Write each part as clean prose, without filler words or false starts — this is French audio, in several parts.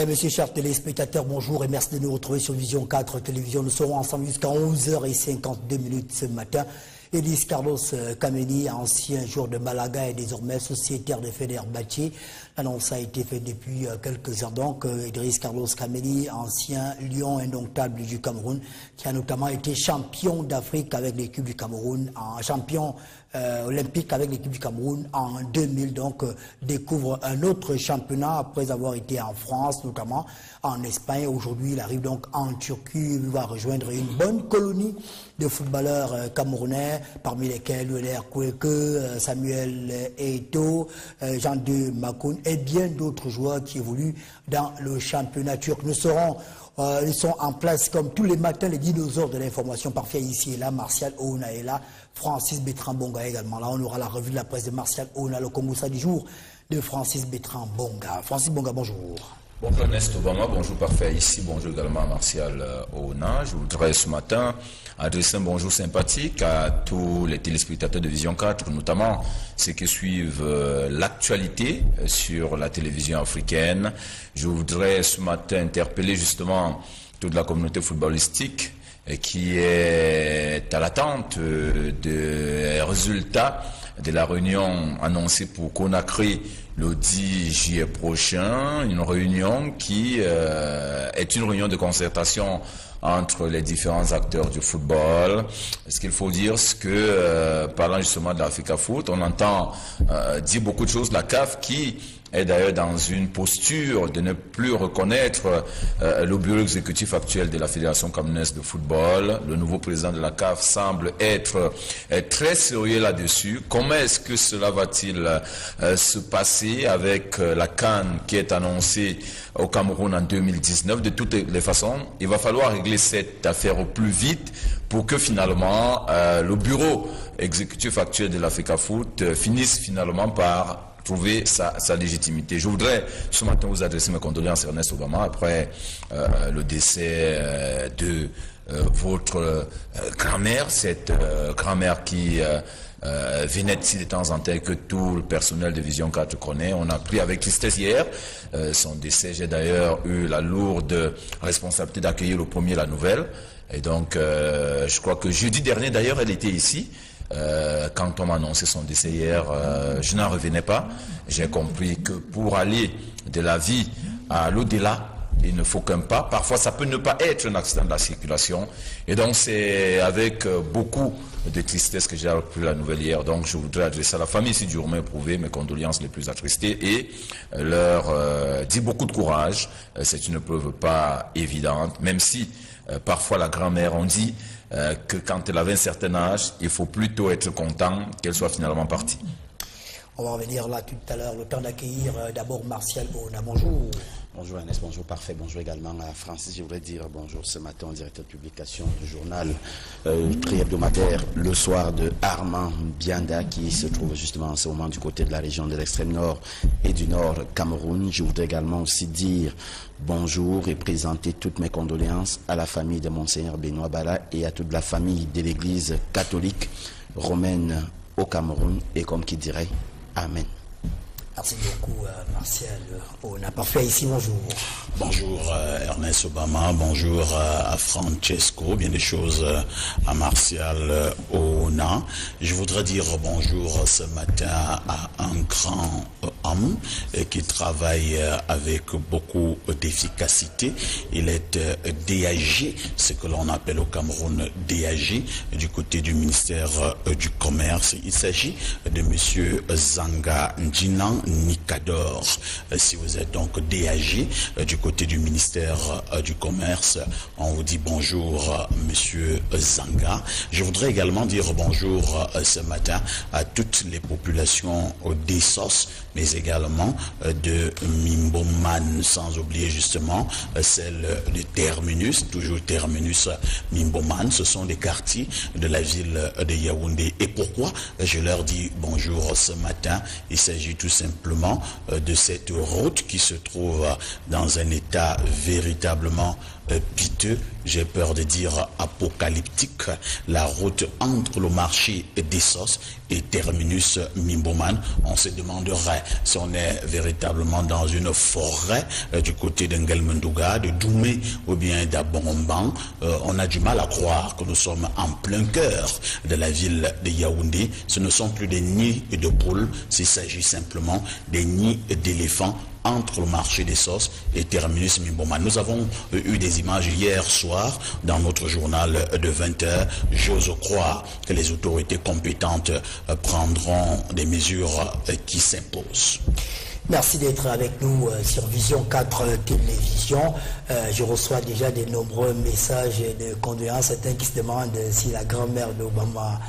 Mesdames, Messieurs, chers téléspectateurs, bonjour et merci de nous retrouver sur Vision 4 Télévision. Nous serons ensemble jusqu'à 11h52 ce matin. Idriss Carlos Kameni, ancien joueur de Malaga et désormais sociétaire de Fenerbahçe. L'annonce a été faite depuis quelques heures. Donc, Idriss Carlos Kameni, ancien lion indomptable du Cameroun, qui a notamment été champion d'Afrique avec l'équipe du Cameroun, champion olympique avec l'équipe du Cameroun en 2000. Donc, découvre un autre championnat après avoir été en France, notamment en Espagne. Aujourd'hui, il arrive donc en Turquie. Il va rejoindre une bonne colonie de footballeurs camerounais, parmi lesquels Euler Kweke, Samuel Eto'o, Jean-De Makoun et bien d'autres joueurs qui évoluent dans le championnat turc. Ils sont en place comme tous les matins les dinosaures de l'information parfait ici et là. Martial Ouna est là, Francis Bertrand Bonga également. Là, on aura la revue de la presse de Martial Ouna, le Congossa du jour de Francis Bertrand Bonga. Francis Bonga, bonjour. Bonjour Ernest Obama, bonjour Parfait ici, bonjour également à Martial Ouna. Je voudrais ce matin adresser un bonjour sympathique à tous les téléspectateurs de Vision 4, notamment ceux qui suivent l'actualité sur la télévision africaine. Je voudrais ce matin interpeller justement toute la communauté footballistique qui est à l'attente des résultats de la réunion annoncée pour Conakry le 10 juillet prochain, une réunion qui est une réunion de concertation entre les différents acteurs du football. Ce qu'il faut dire, c'est que parlant justement de l'Africa Foot, on entend dire beaucoup de choses. La CAF qui est d'ailleurs dans une posture de ne plus reconnaître le bureau exécutif actuel de la Fédération camerounaise de football. Le nouveau président de la CAF semble être très sérieux là-dessus. Comment est-ce que cela va-t-il se passer avec la CAN qui est annoncée au Cameroun en 2019? De toutes les façons, il va falloir régler cette affaire au plus vite pour que finalement le bureau exécutif actuel de l'Africa Foot finisse finalement par trouver sa légitimité. Je voudrais ce matin vous adresser mes condoléances, Ernest Obama, après le décès de votre grand-mère, cette grand-mère qui venait ici de temps en temps, que tout le personnel de Vision 4 connaît. On a pris avec tristesse hier son décès. J'ai d'ailleurs eu la lourde responsabilité d'accueillir le premier la nouvelle. Et donc, je crois que jeudi dernier, d'ailleurs, elle était ici. Quand on m'a annoncé son décès hier, je n'en revenais pas. J'ai compris que pour aller de la vie à l'au-delà, il ne faut qu'un pas. Parfois, ça peut ne pas être un accident de la circulation. Et donc, c'est avec beaucoup de tristesse que j'ai appris la nouvelle hier. Donc, je voudrais adresser à la famille ici durement éprouvée mes condoléances les plus attristées et leur dire beaucoup de courage. C'est une preuve pas évidente, même si parfois la grand-mère, on dit que quand elle avait un certain âge, il faut plutôt être content qu'elle soit finalement partie. On va revenir là tout à l'heure, le temps d'accueillir d'abord Martial Ouna. Bonjour. Bonjour Ernest, bonjour Parfait, bonjour également à Francis. Je voudrais dire bonjour ce matin au directeur de publication du journal tri-hebdomadaire Le Soir de Armand Bianda qui se trouve justement en ce moment du côté de la région de l'extrême nord et du nord Cameroun. Je voudrais également aussi dire bonjour et présenter toutes mes condoléances à la famille de Monseigneur Benoît Bala et à toute la famille de l'église catholique romaine au Cameroun et comme qui dirait Amen. Merci beaucoup, Martial. On a parfait ici, bonjour. Bonjour Ernest Obama, bonjour à Francesco, bien des choses à Martial Ouna. Je voudrais dire bonjour ce matin à un grand homme qui travaille avec beaucoup d'efficacité. Il est DAG, ce que l'on appelle au Cameroun DAG, du côté du ministère du Commerce. Il s'agit de monsieur Zanga Njinan Nicador. Si vous êtes donc DAG du côté du ministère du Commerce, on vous dit bonjour monsieur Zanga. Je voudrais également dire bonjour ce matin à toutes les populations d'Essos, mais également de Mimboman, sans oublier justement celle de Terminus, toujours Terminus Mimboman. Ce sont des quartiers de la ville de Yaoundé. Et pourquoi je leur dis bonjour ce matin? Il s'agit tout simplement de cette route qui se trouve dans un état véritablement piteux, j'ai peur de dire apocalyptique, la route entre le marché d'Essos et Terminus Mimboman. On se demanderait si on est véritablement dans une forêt du côté d'Ngelmendouga, de Doumé ou bien d'Abomban, on a du mal à croire que nous sommes en plein cœur de la ville de Yaoundé. Ce ne sont plus des nids de poules, s'il s'agit simplement des nids d'éléphants entre le marché des sauces et Terminus Mimboma. Nous avons eu des images hier soir dans notre journal de 20h. J'ose croire que les autorités compétentes prendront des mesures qui s'imposent. Merci d'être avec nous sur Vision 4 Télévision. Je reçois déjà de nombreux messages de condoléances. Certains qui se demandent si la grand-mère d'Obama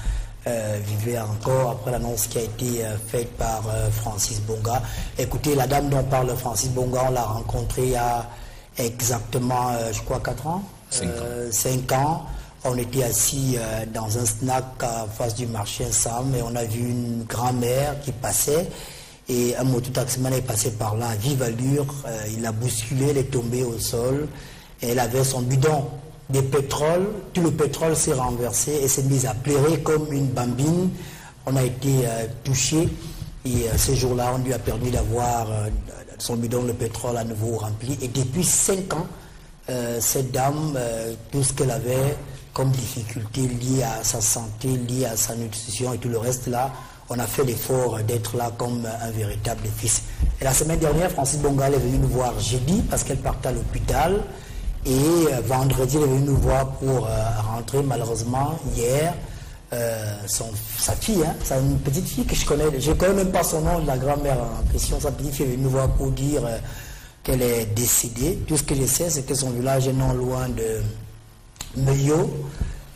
vivait encore après l'annonce qui a été faite par Francis Bonga. Écoutez, la dame dont parle Francis Bonga, on l'a rencontrée il y a exactement, je crois, 4 ans 5 ans. On était assis dans un snack à face du marché ensemble et on a vu une grand-mère qui passait et un mototaximan est passé par là à vive allure. Il l'a bousculé, elle est tombée au sol et elle avait son bidon de pétrole, tout le pétrole s'est renversé et s'est mis à pleurer comme une bambine. On a été touché et ce jour-là, on lui a permis d'avoir son bidon de pétrole à nouveau rempli. Et depuis 5 ans, cette dame, tout ce qu'elle avait comme difficulté liée à sa santé, liée à sa nutrition et tout le reste là, on a fait l'effort d'être là comme un véritable fils. Et la semaine dernière, Francis Bonga est venu nous voir jeudi parce qu'elle partait à l'hôpital. Et vendredi, elle est venue nous voir pour rentrer. Malheureusement, hier, sa fille, hein, c'est une petite fille que je ne connais même pas son nom, la grand-mère en question. Sa petite fille est venue nous voir pour dire qu'elle est décédée. Tout ce que je sais, c'est que son village est non loin de Meyo.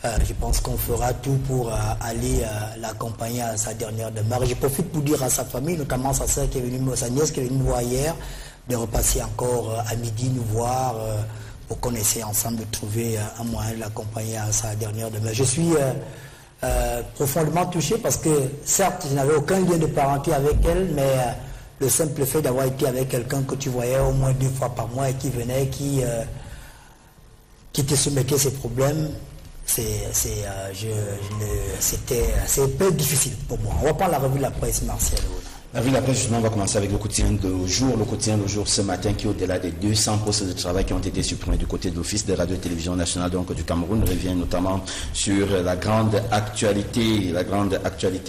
Je pense qu'on fera tout pour aller l'accompagner à sa dernière demeure. Je profite pour dire à sa famille, notamment sa soeur qui est venue, sa nièce qui est venue nous voir hier, de repasser encore à midi nous voir pour qu'on essaie ensemble de trouver un moyen de l'accompagner à sa dernière demeure. Je suis profondément touché parce que certes, je n'avais aucun lien de parenté avec elle, mais le simple fait d'avoir été avec quelqu'un que tu voyais au moins 2 fois par mois et qui venait, qui te soumettait ses problèmes, c'est un peu difficile pour moi. On va prendre la revue de la presse, Martial. La revue de la presse, justement, on va commencer avec le quotidien de jour. Le quotidien de jour ce matin qui, au-delà des 200 postes de travail qui ont été supprimés du côté de l'Office de radio et télévision nationale donc, du Cameroun, revient notamment sur la grande actualité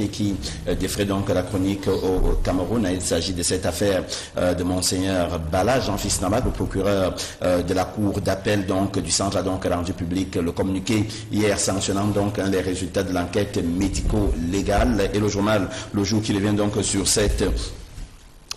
qui défraie donc la chronique au Cameroun. Il s'agit de cette affaire de Monseigneur Bala, Jean-Fils Namak, le procureur de la Cour d'appel donc du centre a donc rendu public le communiqué hier sanctionnant donc les résultats de l'enquête médico-légale et le journal Le Jour qui revient donc sur cette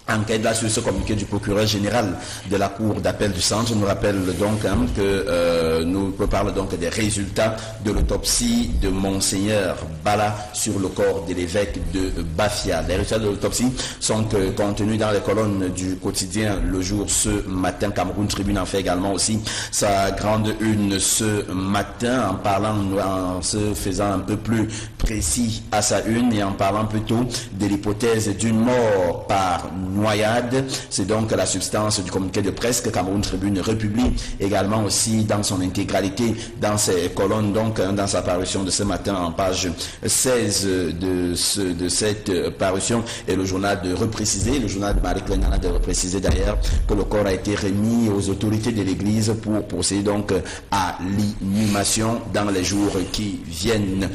enquête là sur ce communiqué du procureur général de la Cour d'appel du centre nous rappelle donc que nous parle donc des résultats de l'autopsie de Monseigneur Bala sur le corps de l'évêque de Bafia. Les résultats de l'autopsie sont contenus dans les colonnes du quotidien Le Jour ce matin. Cameroun Tribune en fait également aussi sa grande une ce matin en se faisant un peu plus précis à sa une et en parlant plutôt de l'hypothèse d'une mort par noyade. C'est donc la substance du communiqué de presse que Cameroun Tribune republie également aussi dans son intégralité dans ses colonnes, donc dans sa parution de ce matin en page 16 de cette parution. Et le journal de repréciser, le journal de Marie Clénana de repréciser d'ailleurs que le corps a été remis aux autorités de l'église pour procéder donc à l'inhumation dans les jours qui viennent.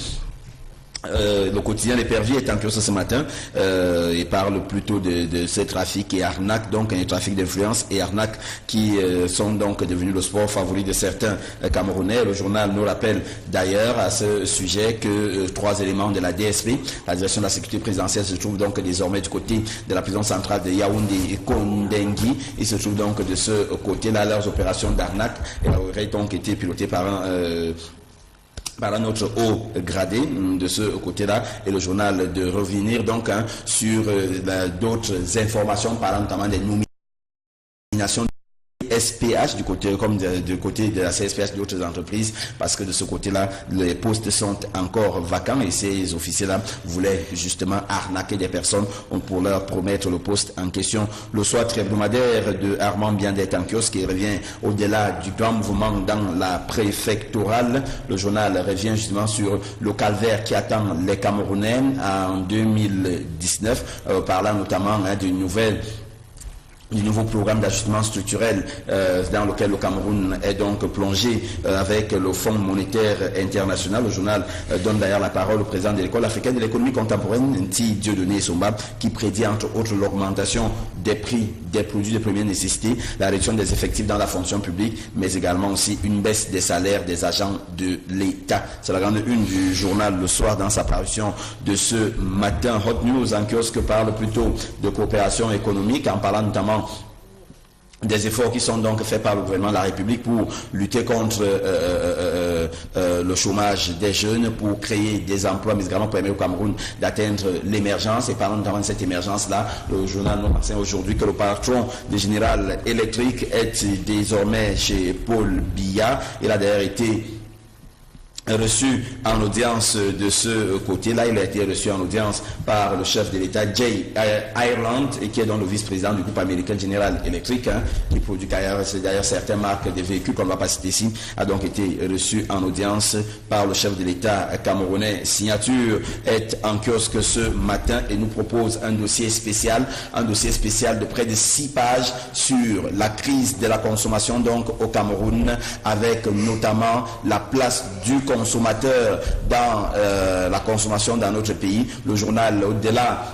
Le quotidien L'Épervier est en kiosque ce matin et parle plutôt de ces trafics et arnaques, donc un trafic d'influence et arnaques qui sont donc devenus le sport favori de certains Camerounais. Le journal nous rappelle d'ailleurs à ce sujet que 3 éléments de la DSP, la direction de la sécurité présidentielle, se trouvent donc désormais du côté de la prison centrale de Yaoundé et Kondengui. Ils se trouvent donc de ce côté-là. Leurs opérations d'arnaque auraient donc été pilotées par un autre haut gradé de ce côté-là, et le journal de revenir donc sur d'autres informations parlant notamment des nominations CSPH, du côté de la CSPH d'autres entreprises, parce que de ce côté-là, les postes sont encore vacants et ces officiers-là voulaient justement arnaquer des personnes pour leur promettre le poste en question. Le soir hebdomadaire de Armand Biandet en kiosque qui revient au-delà du grand mouvement dans la préfectorale. Le journal revient justement sur le calvaire qui attend les Camerounais en 2019, parlant notamment du nouveau programme d'ajustement structurel dans lequel le Cameroun est donc plongé avec le Fonds monétaire international. Le journal donne d'ailleurs la parole au président de l'école africaine de l'économie contemporaine, Nti Dieudonné Somba, qui prédit entre autres l'augmentation des prix des produits de première nécessité, la réduction des effectifs dans la fonction publique, mais également aussi une baisse des salaires des agents de l'État. C'est la grande une du journal Le Soir dans sa parution de ce matin. Hot News en kiosque parle plutôt de coopération économique en parlant notamment des efforts qui sont donc faits par le gouvernement de la République pour lutter contre le chômage des jeunes, pour créer des emplois, mais également pour permettre au Cameroun d'atteindre l'émergence. Et parlant notamment de cette émergence-là, le journal nous enseigne aujourd'hui que le patron de General Electric est désormais chez Paul Biya. Il a d'ailleurs été reçu en audience de ce côté-là. Il a été reçu en audience par le chef de l'État, Jay Ireland, et qui est donc le vice-président du groupe américain General Electric, qui produit d'ailleurs certaines marques de véhicules qu'on ne va pas citer ici, a donc été reçu en audience par le chef de l'État camerounais. Signature est en kiosque ce matin et nous propose un dossier spécial de près de 6 pages sur la crise de la consommation donc au Cameroun, avec notamment la place du consommateurs dans la consommation dans notre pays. Le journal, au-delà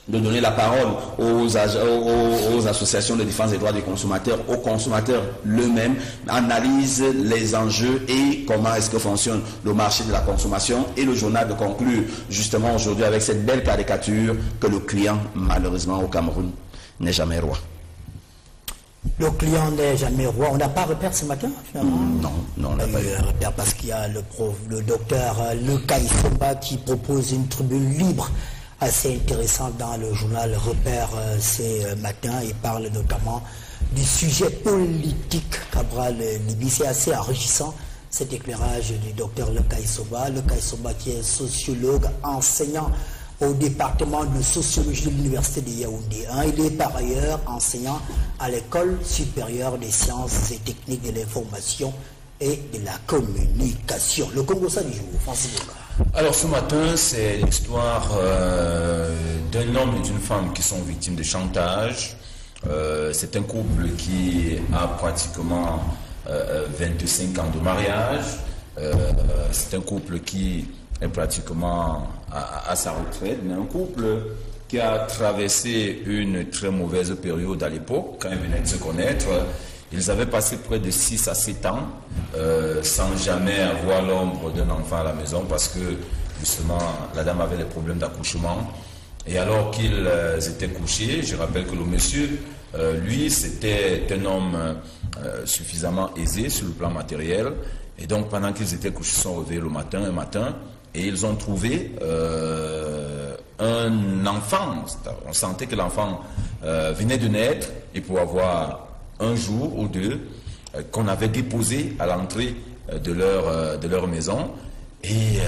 de donner la parole aux associations de défense des droits des consommateurs, aux consommateurs eux-mêmes, analyse les enjeux et comment est-ce que fonctionne le marché de la consommation. Et le journal de conclure justement aujourd'hui avec cette belle caricature que le client, malheureusement au Cameroun, n'est jamais roi. Le client n'est jamais roi. On n'a pas repère ce matin, finalement? Non, on n'a pas eu repère parce qu'il y a le docteur Lekai Somba qui propose une tribune libre assez intéressante dans le journal Repère ce matin. Il parle notamment du sujet politique Cabral Libye. C'est assez enrichissant cet éclairage du docteur Lekai Somba. Lekai Somba qui est sociologue, enseignant au département de sociologie de l'université de Yaoundé. Il est par ailleurs enseignant à l'école supérieure des sciences et techniques de l'information et de la communication. Le Congo ça du jour, Francis Boka. Alors ce matin, c'est l'histoire d'un homme et d'une femme qui sont victimes de chantage. C'est un couple qui a pratiquement 25 ans de mariage. C'est un couple qui est pratiquement à sa retraite, mais un couple qui a traversé une très mauvaise période à l'époque, quand ils venaient de se connaître. Ils avaient passé près de 6 à 7 ans sans jamais avoir l'ombre d'un enfant à la maison parce que justement la dame avait des problèmes d'accouchement. Et alors qu'ils étaient couchés, je rappelle que le monsieur, lui, c'était un homme suffisamment aisé sur le plan matériel. Et donc pendant qu'ils étaient couchés, ils sont réveillés un matin, et ils ont trouvé un enfant. On sentait que l'enfant venait de naître et pour avoir un jour ou deux qu'on avait déposé à l'entrée de leur maison. Et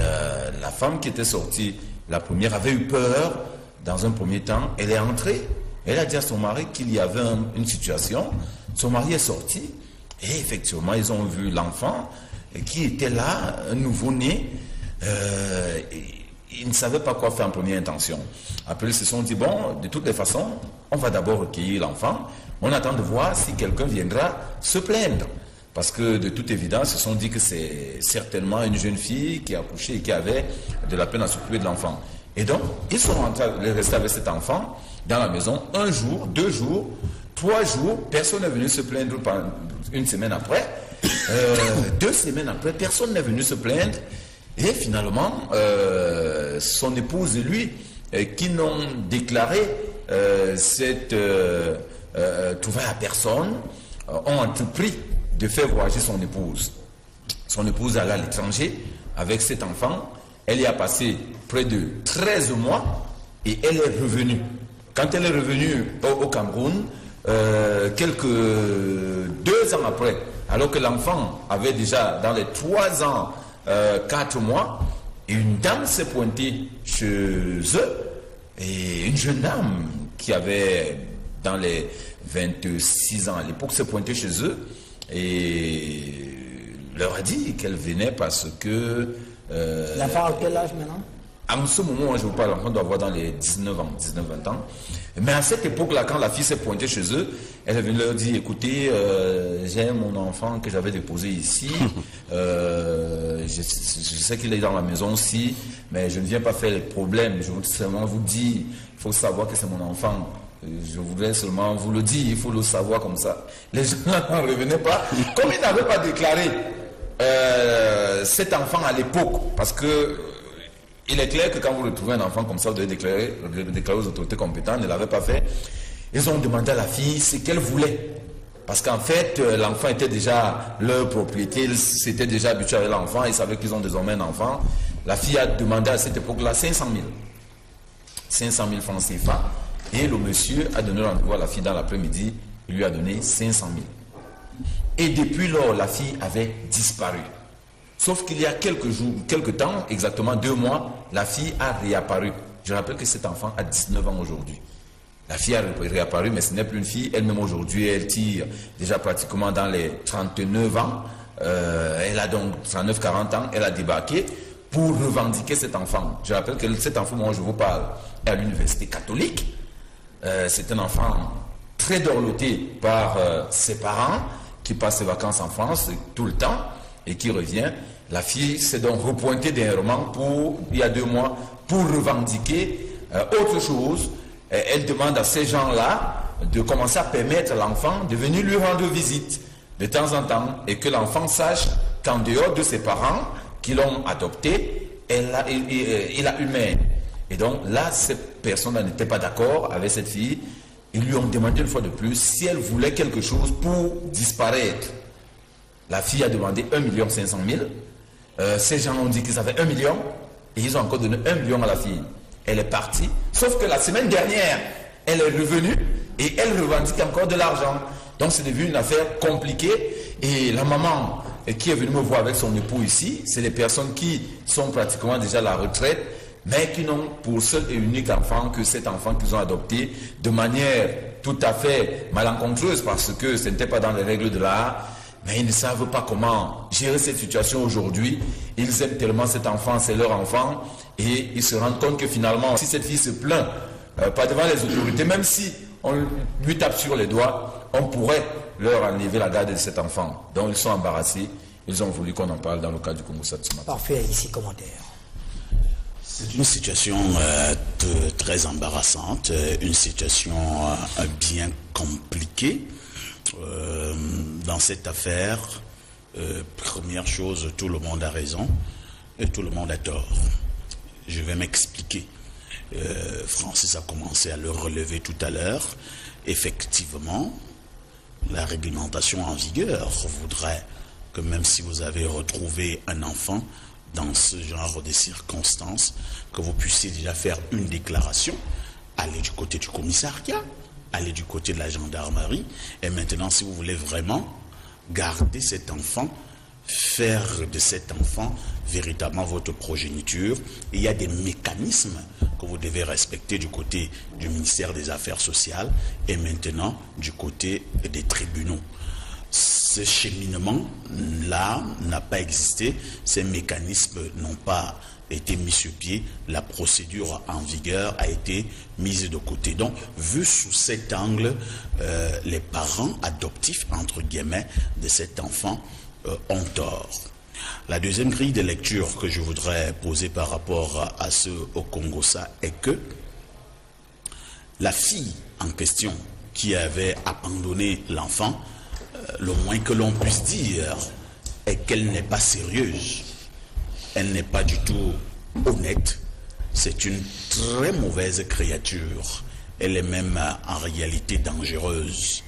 la femme qui était sortie, la première, avait eu peur dans un premier temps. Elle est entrée, elle a dit à son mari qu'il y avait une situation. Son mari est sorti et effectivement ils ont vu l'enfant qui était là, un nouveau-né. Ils ne savaient pas quoi faire en première intention. Après, ils se sont dit, bon, de toutes les façons, on va d'abord recueillir l'enfant. On attend de voir si quelqu'un viendra se plaindre. Parce que, de toute évidence, ils se sont dit que c'est certainement une jeune fille qui a accouché et qui avait de la peine à s'occuper de l'enfant. Et donc, ils sont restés avec cet enfant dans la maison 1 jour, 2 jours, 3 jours. Personne n'est venu se plaindre pendant 1 semaine après. 2 semaines après, personne n'est venu se plaindre. Et finalement, son épouse et lui, qui n'ont déclaré cette trouvaille à personne, ont entrepris de faire voyager son épouse. Son épouse allait à l'étranger avec cet enfant. Elle y a passé près de 13 mois et elle est revenue. Quand elle est revenue au Cameroun, quelques 2 ans après, alors que l'enfant avait déjà dans les 3 ans, 4 mois, une dame s'est pointée chez eux, et une jeune dame qui avait dans les 26 ans à l'époque s'est pointée chez eux et leur a dit qu'elle venait parce que... L'enfant a quel âge maintenant? En ce moment, je vous parle, l'enfant doit avoir dans les 19 ans, 19-20 ans. Mais à cette époque-là, quand la fille s'est pointée chez eux, elle est venue leur dire, écoutez, j'ai mon enfant que j'avais déposé ici, je sais qu'il est dans la maison aussi, mais je ne viens pas faire les problèmes, je veux seulement vous dire, il faut savoir que c'est mon enfant. Je voudrais seulement vous le dire, il faut le savoir comme ça. Les gens n'en revenaient pas. Comme ils n'avaient pas déclaré cet enfant à l'époque, parce que il est clair que quand vous retrouvez un enfant comme ça, vous devez déclarer aux autorités compétentes, ne l'avait pas fait. Ils ont demandé à la fille ce qu'elle voulait. Parce qu'en fait, l'enfant était déjà leur propriété, ils s'étaient déjà habitués avec l'enfant, ils savaient qu'ils ont désormais un enfant. La fille a demandé à cette époque-là 500 000. 500 000 francs CFA. Et le monsieur a donné rendez-vous à la fille dans l'après-midi, il lui a donné 500 000. Et depuis lors, la fille avait disparu. Sauf qu'il y a quelques temps, exactement 2 mois, la fille a réapparu. Je rappelle que cet enfant a 19 ans aujourd'hui. La fille a réapparu, mais ce n'est plus une fille. Elle-même aujourd'hui, elle tire déjà pratiquement dans les 39 ans. Elle a donc 39-40 ans. Elle a débarqué pour revendiquer cet enfant. Je rappelle que cet enfant, moi je vous parle, est à l'université catholique. C'est un enfant très dorloté par ses parents qui passe ses vacances en France tout le temps et qui revient. La fille s'est donc repointée dernièrement il y a 2 mois pour revendiquer autre chose. Elle demande à ces gens-là de commencer à permettre à l'enfant de venir lui rendre visite de temps en temps et que l'enfant sache qu'en dehors de ses parents qui l'ont adopté, il a une mère. Et donc là, cette personne n'était pas d'accord avec cette fille. Ils lui ont demandé une fois de plus si elle voulait quelque chose pour disparaître. La fille a demandé 1 500 000. Ces gens ont dit qu'ils avaient 1 million et ils ont encore donné 1 million à la fille. Elle est partie. Sauf que la semaine dernière, elle est revenue et elle revendique encore de l'argent. Donc c'est devenu une affaire compliquée. Et la maman qui est venue me voir avec son époux ici, c'est les personnes qui sont pratiquement déjà à la retraite, mais qui n'ont pour seul et unique enfant que cet enfant qu'ils ont adopté de manière tout à fait malencontreuse parce que ce n'était pas dans les règles de l'art. Mais ils ne savent pas comment gérer cette situation aujourd'hui. Ils aiment tellement cet enfant, c'est leur enfant. Et ils se rendent compte que finalement, si cette fille se plaint, pas devant les autorités, même si on lui tape sur les doigts, on pourrait leur enlever la garde de cet enfant. Donc ils sont embarrassés. Ils ont voulu qu'on en parle dans le cas du Congo ce matin. Parfait, ici commentaire. C'est une situation très embarrassante, une situation bien compliquée. Dans cette affaire, première chose, tout le monde a raison et tout le monde a tort. Je vais m'expliquer. Francis a commencé à le relever tout à l'heure. Effectivement, la réglementation en vigueur voudrait que même si vous avez retrouvé un enfant dans ce genre de circonstances, que vous puissiez déjà faire une déclaration, aller du côté du commissariat, aller du côté de la gendarmerie, et maintenant si vous voulez vraiment garder cet enfant, faire de cet enfant véritablement votre progéniture, il y a des mécanismes que vous devez respecter du côté du ministère des Affaires sociales et maintenant du côté des tribunaux. Ce cheminement-là n'a pas existé, ces mécanismes n'ont pas été mis sur pied, la procédure en vigueur a été mise de côté. Donc, vu sous cet angle, les parents adoptifs, entre guillemets, de cet enfant ont tort. La deuxième grille de lecture que je voudrais poser par rapport à ce au Congo-ça est que la fille en question qui avait abandonné l'enfant, le moins que l'on puisse dire est qu'elle n'est pas sérieuse. Elle n'est pas du tout honnête. C'est une très mauvaise créature. Elle est même en réalité dangereuse.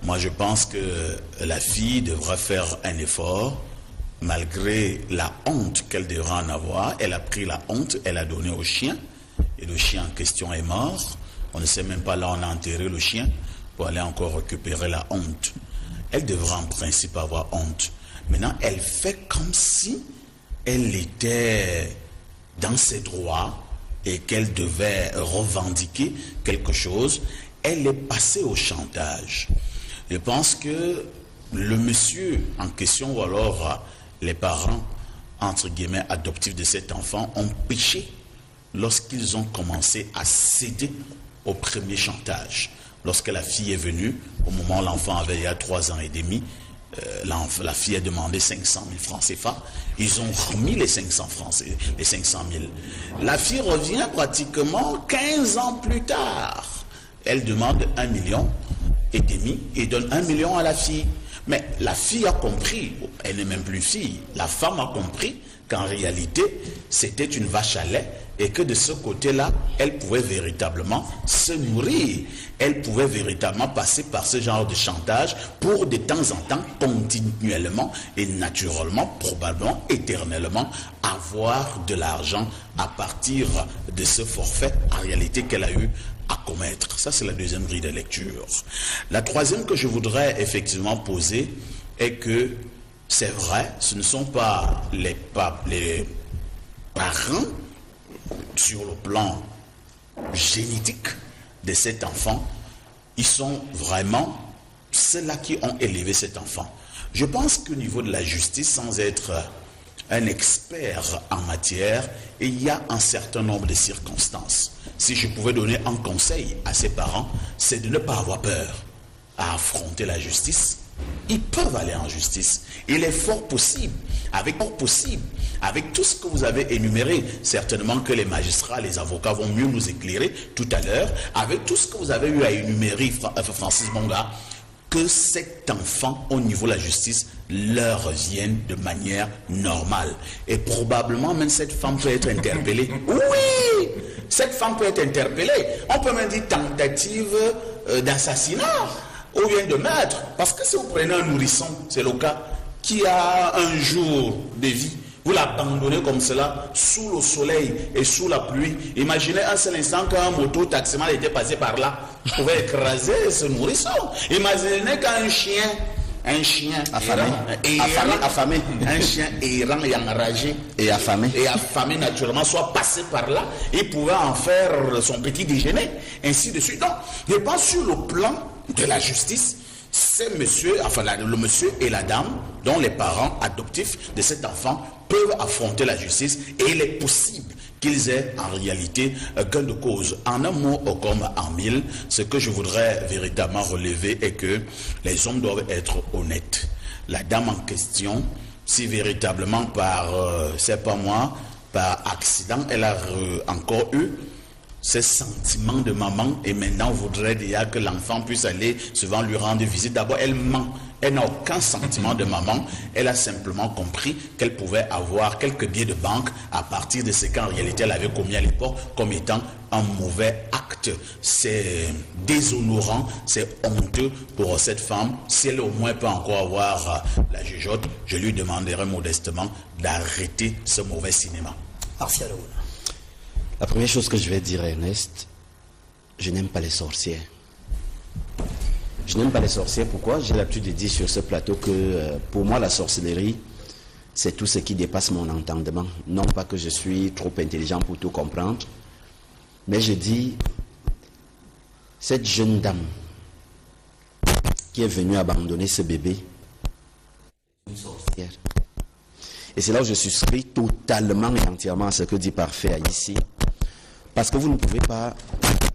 Moi, je pense que la fille devra faire un effort, malgré la honte qu'elle devra en avoir. Elle a pris la honte, elle a donné au chien, et le chien en question est mort. On ne sait même pas là où on a enterré le chien. pour aller encore récupérer la honte. Elle devrait en principe avoir honte. Maintenant, elle fait comme si elle était dans ses droits et qu'elle devait revendiquer quelque chose. Elle est passée au chantage. Je pense que le monsieur en question, ou alors les parents, entre guillemets, adoptifs de cet enfant, ont péché lorsqu'ils ont commencé à céder au premier chantage. Lorsque la fille est venue, au moment où l'enfant avait il y a 3 ans et demi, la fille a demandé 500 000 francs CFA. Ils ont remis les 500 000. La fille revient pratiquement 15 ans plus tard. Elle demande 1,5 million et donne 1 million à la fille. Mais la fille a compris, elle n'est même plus fille, la femme a compris qu'en réalité, c'était une vache à lait et que de ce côté-là, elle pouvait véritablement se nourrir. Elle pouvait véritablement passer par ce genre de chantage pour de temps en temps, continuellement et naturellement, probablement, éternellement, avoir de l'argent à partir de ce forfait, en réalité, qu'elle a eu à commettre. Ça, c'est la deuxième grille de lecture. La troisième que je voudrais effectivement poser est que c'est vrai, ce ne sont pas les parents sur le plan génétique de cet enfant. Ils sont vraiment ceux-là qui ont élevé cet enfant. Je pense qu'au niveau de la justice, sans être un expert en matière, il y a un certain nombre de circonstances. Si je pouvais donner un conseil à ces parents, c'est de ne pas avoir peur à affronter la justice. Ils peuvent aller en justice. Il est fort possible, avec tout ce que vous avez énuméré, certainement que les magistrats, les avocats vont mieux nous éclairer tout à l'heure, avec tout ce que vous avez eu à énumérer, Francis Bonga, que cet enfant, au niveau de la justice, leur revienne de manière normale. Et probablement, même cette femme peut être interpellée. Oui, cette femme peut être interpellée. On peut même dire tentative d'assassinat ou bien de meurtre. Parce que si vous prenez un nourrisson, c'est le cas, qui a un jour de vie, vous l'abandonnez comme cela, sous le soleil et sous la pluie. Imaginez un seul instant qu'un moto-taximan était passé par là, pouvait écraser ce nourrisson. Imaginez qu'un chien affamé, un chien errant et enragé et affamé naturellement soit passé par là, il pouvait en faire son petit déjeuner, ainsi de suite. Donc, je pense sur le plan de la justice, c'est monsieur, le monsieur et la dame, dont les parents adoptifs de cet enfant peuvent affronter la justice, et il est possible qu'ils aient en réalité gain de cause. En un mot comme en mille, ce que je voudrais véritablement relever est que les hommes doivent être honnêtes. La dame en question, si véritablement par, c'est pas moi, par accident, elle a encore eu ces sentiments de maman et maintenant voudrait déjà que l'enfant puisse aller souvent lui rendre visite. D'abord, elle ment. Elle n'a aucun sentiment de maman. Elle a simplement compris qu'elle pouvait avoir quelques billets de banque à partir de ce qu'en réalité elle avait commis à l'époque comme étant un mauvais acte. C'est déshonorant, c'est honteux pour cette femme. Si elle au moins peut encore avoir la jugeote, je lui demanderai modestement d'arrêter ce mauvais cinéma. Martial. La première chose que je vais dire à Ernest, je n'aime pas les sorcières. Je n'aime pas les sorcières, pourquoi? J'ai l'habitude de dire sur ce plateau que pour moi la sorcellerie, c'est tout ce qui dépasse mon entendement. Non pas que je suis trop intelligent pour tout comprendre, mais je dis, cette jeune dame qui est venue abandonner ce bébé, une sorcière. Et c'est là où je souscris totalement et entièrement à ce que dit Parfait ici. Parce que vous ne pouvez pas,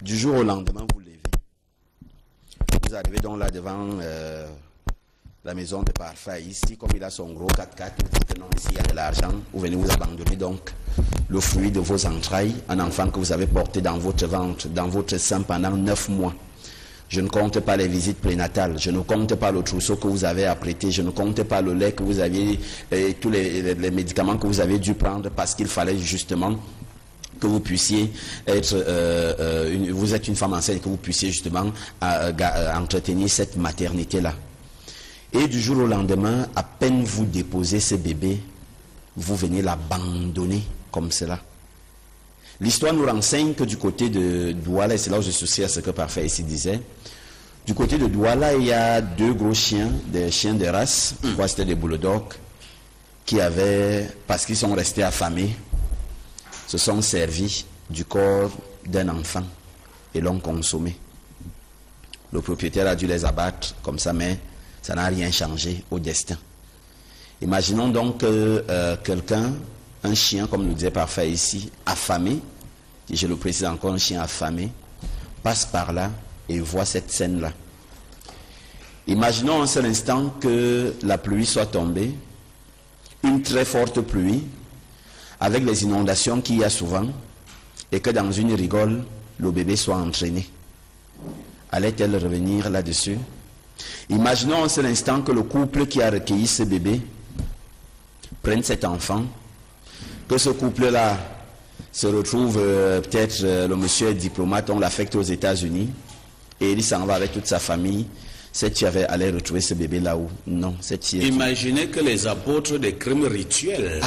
du jour au lendemain, vous lever. Vous arrivez donc là devant la maison de Parfait ici, comme il a son gros 4x4, vous dites non, ici il y a de l'argent, vous venez vous abandonner donc le fruit de vos entrailles, un enfant que vous avez porté dans votre ventre, dans votre sein pendant 9 mois. Je ne compte pas les visites prénatales, je ne compte pas le trousseau que vous avez apprêté, je ne compte pas le lait que vous aviez, tous les médicaments que vous avez dû prendre parce qu'il fallait justement que vous puissiez être, vous êtes une femme enceinte, que vous puissiez justement entretenir cette maternité-là. Et du jour au lendemain, à peine vous déposez ce bébé, vous venez l'abandonner comme cela. L'histoire nous renseigne que du côté de Douala, et c'est là où je souscris à ce que Parfait ici disait, Du côté de Douala, il y a deux gros chiens, des chiens de race, je crois que c'était des bulldogs, qui avaient, parce qu'ils sont restés affamés, se sont servis du corps d'un enfant et l'ont consommé. Le propriétaire a dû les abattre comme ça, mais ça n'a rien changé au destin. Imaginons donc que quelqu'un, un chien, comme le disait Parfait ici, affamé, et je le précise encore, un chien affamé, passe par là et voit cette scène-là. Imaginons un seul instant que la pluie soit tombée, une très forte pluie, avec les inondations qu'il y a souvent, et que dans une rigole, le bébé soit entraîné. Allait-elle revenir là-dessus? Imaginons un seul instant que le couple qui a recueilli ce bébé prenne cet enfant, que ce couple-là se retrouve, peut-être le monsieur est diplomate, on l'affecte aux États-Unis, et il s'en va avec toute sa famille. Cette fille allait retrouver ce bébé là-haut. Non, cette fille... Imaginez que les apôtres des crimes rituels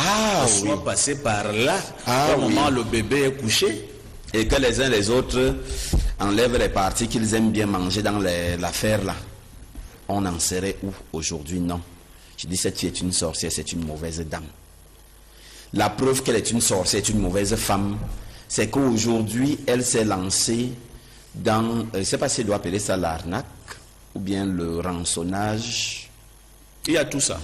soient passés par là au moment où le bébé est couché. Et que les uns les autres enlèvent les parties qu'ils aiment bien manger dans l'affaire là. On en serait où aujourd'hui? Non. Je dis cette fille est une sorcière, c'est une mauvaise dame. La preuve qu'elle est une sorcière, est une mauvaise femme, c'est qu'aujourd'hui elle s'est lancée dans, je ne sais pas si elle doit appeler ça l'arnaque ou bien le rançonnage. Il y a tout ça.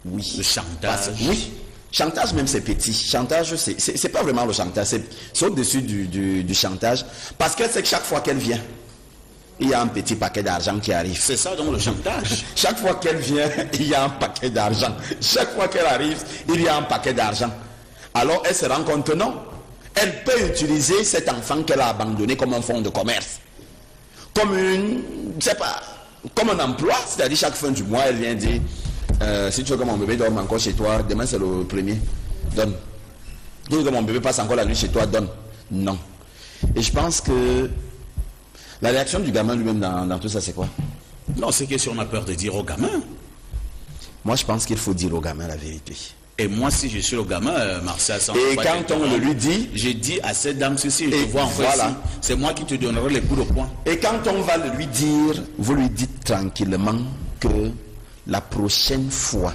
Oui. Le chantage. Oui. Chantage même c'est petit. Chantage c'est pas vraiment le chantage. C'est au-dessus du chantage. Parce qu'elle sait que chaque fois qu'elle vient, il y a un petit paquet d'argent qui arrive. C'est ça donc le chantage. Chaque fois qu'elle vient, il y a un paquet d'argent. Chaque fois qu'elle arrive, il y a un paquet d'argent. Alors elle se rend compte que non. Elle peut utiliser cet enfant qu'elle a abandonné comme un fonds de commerce. Comme comme un emploi. C'est-à-dire chaque fin du mois, elle vient dire si tu veux que mon bébé dorme encore chez toi, demain c'est le premier, donne. Si tu veux que mon bébé passe encore la nuit chez toi, donne. Non. Et je pense que la réaction du gamin lui-même dans tout ça, c'est quoi? Non, c'est que si on a peur de dire au gamin. Moi, je pense qu'il faut dire au gamin la vérité. Et moi, si je suis le gamin, Martial, et quand on le lui dit, j'ai dit à cette dame ceci, je vois en voilà. C'est moi qui te donnerai les coups de poing. Et quand on va le lui dire, vous lui dites tranquillement que la prochaine fois,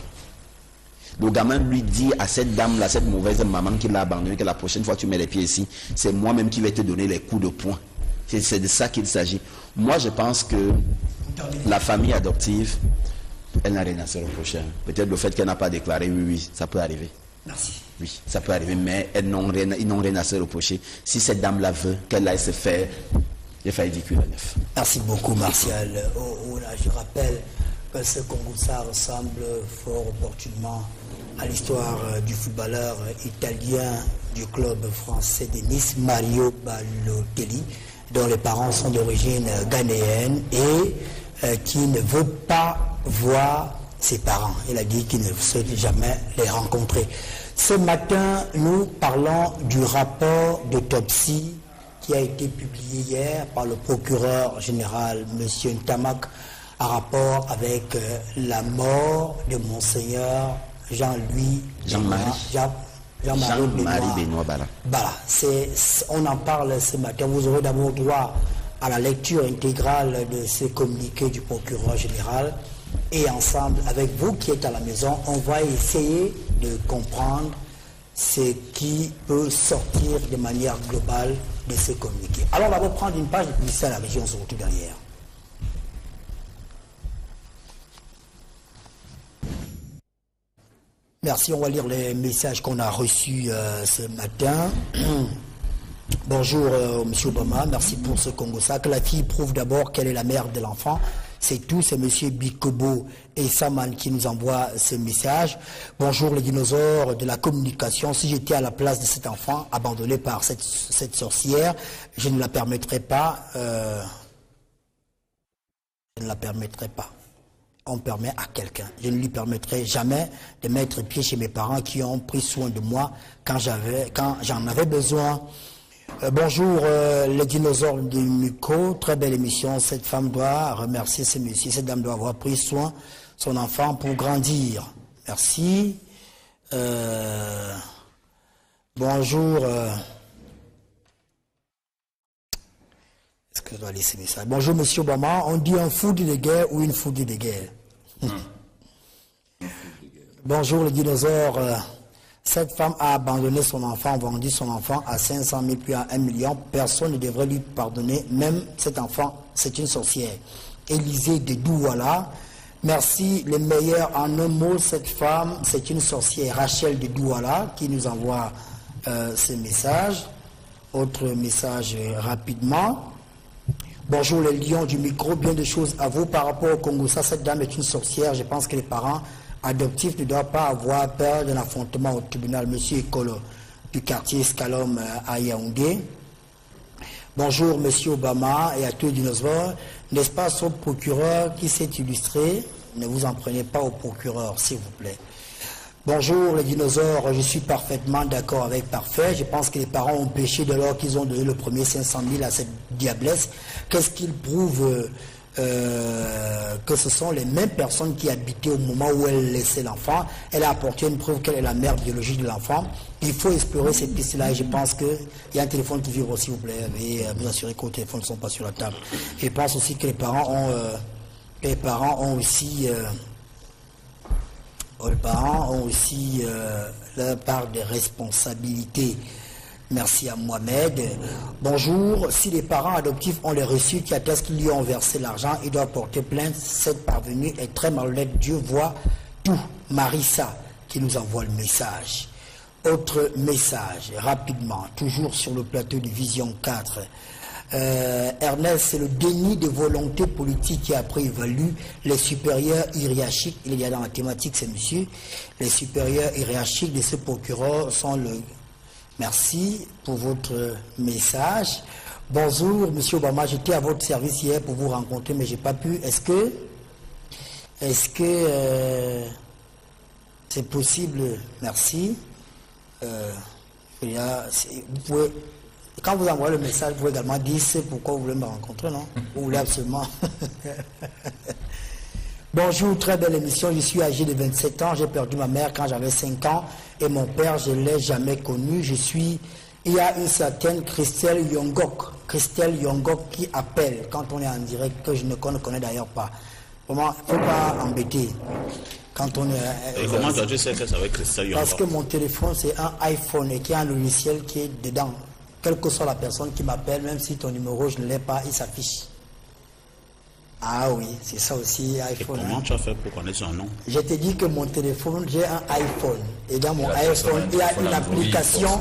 le gamin lui dit à cette dame-là, cette mauvaise maman qui l'a abandonné, que la prochaine fois tu mets les pieds ici, c'est moi-même qui vais te donner les coups de poing. C'est de ça qu'il s'agit. Moi, je pense que la famille adoptive, elle n'a rien à se reprocher. Peut-être le fait qu'elle n'a pas déclaré, oui, ça peut arriver. Merci. Oui, ça peut arriver, mais ils n'ont rien à se reprocher. Si cette dame-là veut qu'elle aille se faire, j'ai failli dire qu'il neuf. Merci beaucoup, Martial. Je rappelle que ce Congo-ça ressemble fort opportunément à l'histoire du footballeur italien du club français de Nice, Mario Balotelli, dont les parents sont d'origine ghanéenne et qui ne veut pas voir ses parents. Il a dit qu'il ne souhaite jamais les rencontrer. Ce matin, nous parlons du rapport d'autopsie qui a été publié hier par le procureur général, M. Ntamak, en rapport avec la mort de Monseigneur Jean-Marie Benoît Bala. Voilà, on en parle ce matin. Vous aurez d'abord droit à la lecture intégrale de ce communiqué du procureur général. Et ensemble, avec vous qui êtes à la maison, on va essayer de comprendre ce qui peut sortir de manière globale de ce communiqué. Alors, on va reprendre une page de publicité à la région, on se retrouve derrière. Merci, on va lire les messages qu'on a reçus ce matin. Bonjour, M. Obama, merci pour ce Congo-ça. Que la fille prouve d'abord qu'elle est la mère de l'enfant. C'est tout, c'est M. Bikobo et Saman qui nous envoient ce message. Bonjour les dinosaures de la communication. Si j'étais à la place de cet enfant abandonné par cette sorcière, je ne la permettrais pas. Je ne la permettrais pas. On permet à quelqu'un. Je ne lui permettrai jamais de mettre pied chez mes parents qui ont pris soin de moi quand j'en avais besoin. Bonjour les dinosaures du Muco, très belle émission. Cette femme doit remercier ce monsieur. Cette dame doit avoir pris soin de son enfant pour grandir. Merci. Bonjour. Est-ce que je dois laisser ce message. Bonjour, monsieur Obama. On dit un foudre de guerre ou une foudre de guerre? Bonjour, le dinosaure. Cette femme a abandonné son enfant, vendu son enfant à 500 000 puis à 1 million. Personne ne devrait lui pardonner. Même cet enfant, c'est une sorcière. Élisée de Douala. Merci, les meilleurs. En un mot, cette femme, c'est une sorcière. Rachel de Douala qui nous envoie ce message. Autre message rapidement. Bonjour les lions du micro, bien de choses à vous par rapport au Congo. Ça, cette dame est une sorcière. Je pense que les parents adoptifs ne doivent pas avoir peur d'un affrontement au tribunal. Monsieur Ekolo du quartier Scalom à Yaoundé. Bonjour Monsieur Obama et à tous les dinosaures. N'est-ce pas son procureur qui s'est illustré? Ne vous en prenez pas au procureur, s'il vous plaît. Bonjour les dinosaures, je suis parfaitement d'accord avec Parfait. Je pense que les parents ont péché dès lors qu'ils ont donné le premier 500 000 à cette diablesse. Qu'est-ce qu'ils prouvent que ce sont les mêmes personnes qui habitaient au moment où elle laissait l'enfant. Elle a apporté une preuve qu'elle est la mère biologique de l'enfant. Il faut explorer cette piste-là et je pense qu'il y a un téléphone qui vibre, s'il vous plaît. Et vous assurer que vos téléphones ne sont pas sur la table. Je pense aussi que les parents ont aussi leur part de responsabilité. Merci à Mohamed. Bonjour. Si les parents adoptifs ont les reçus qui attestent qu'ils lui ont versé l'argent, ils doivent porter plainte. Cette parvenue est très malhonnête. Dieu voit tout. Marissa qui nous envoie le message. Autre message, rapidement, toujours sur le plateau de Vision 4. Ernest, c'est le déni de volonté politique qui a prévalu. Les supérieurs hiérarchiques, il y a dans la thématique, c'est monsieur, les supérieurs hiérarchiques de ce procureur sont le... Merci pour votre message. Bonjour, monsieur Obama, j'étais à votre service hier pour vous rencontrer, mais j'ai pas pu. Est-ce que c'est possible? Merci. Vous pouvez, quand vous envoyez le message, vous pouvez également dire c'est pourquoi vous voulez me rencontrer, non? Vous voulez absolument. Bonjour, très belle émission. Je suis âgé de 27 ans. J'ai perdu ma mère quand j'avais 5 ans et mon père, je ne l'ai jamais connu. Il y a une certaine Christelle Yongok qui appelle quand on est en direct, que je ne connais d'ailleurs pas. Comment? Il ne faut pas embêter. Quand on est, et comment tu sais que ça va être Christelle Yongok? Parce que mon téléphone, c'est un iPhone et qu'il y a un logiciel qui est dedans. Quelle que soit la personne qui m'appelle, même si ton numéro, je ne l'ai pas, il s'affiche. Ah oui, c'est ça aussi, iPhone. Et comment tu as fait pour connaître son nom? Je t'ai dit que mon téléphone, j'ai un iPhone. Et dans mon iPhone, il y a une application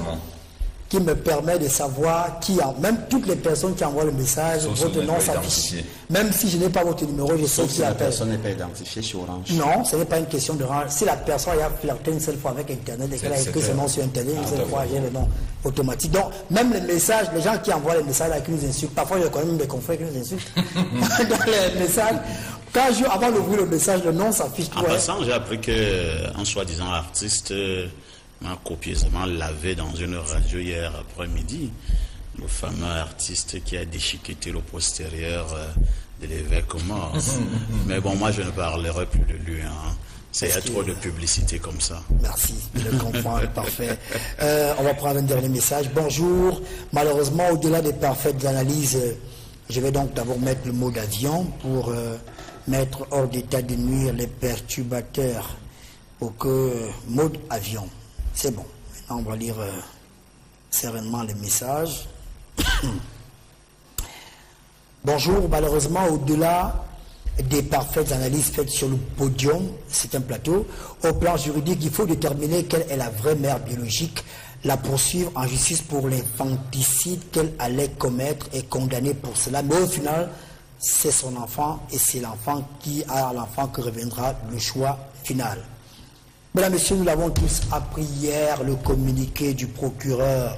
qui me permet de savoir qui a. Même toutes les personnes qui envoient le message, votre nom s'affiche. Même si je n'ai pas votre numéro, je sais qui la appelle. personne n'est pas identifiée sur Orange. Non, ce n'est pas une question de rang. Si la personne a flirté une seule fois avec Internet et qu'elle a écrit son nom sur Internet, une seule fois, j'ai le nom automatique. Donc, même les messages, les gens qui envoient les messages là, qui nous insultent, parfois, je connais même des confrères qui nous insultent. Dans les messages, avant d'ouvrir le message, le nom s'affiche. En passant, j'ai appris qu'un soi-disant artiste m'a copieusement lavé dans une radio hier après-midi. Le fameux artiste qui a déchiqueté le postérieur de l'évêque mort. Mais bon, moi, je ne parlerai plus de lui. Hein. Il y a trop de publicité comme ça. Merci, je le comprends, parfait. On va prendre un dernier message. Bonjour. Malheureusement, au-delà des parfaites analyses, je vais donc d'abord mettre le mot d'avion pour mettre hors d'état de nuire les perturbateurs pour que mode avion. C'est bon. Maintenant, on va lire sereinement les messages. Bonjour. Malheureusement, au-delà des parfaites analyses faites sur le podium, c'est un plateau. Au plan juridique, il faut déterminer quelle est la vraie mère biologique, la poursuivre en justice pour l'infanticide qu'elle allait commettre et condamner pour cela. Mais au final, c'est son enfant et c'est l'enfant qui a l'enfant que reviendra le choix final. Mesdames, Messieurs, nous l'avons tous appris hier, le communiqué du procureur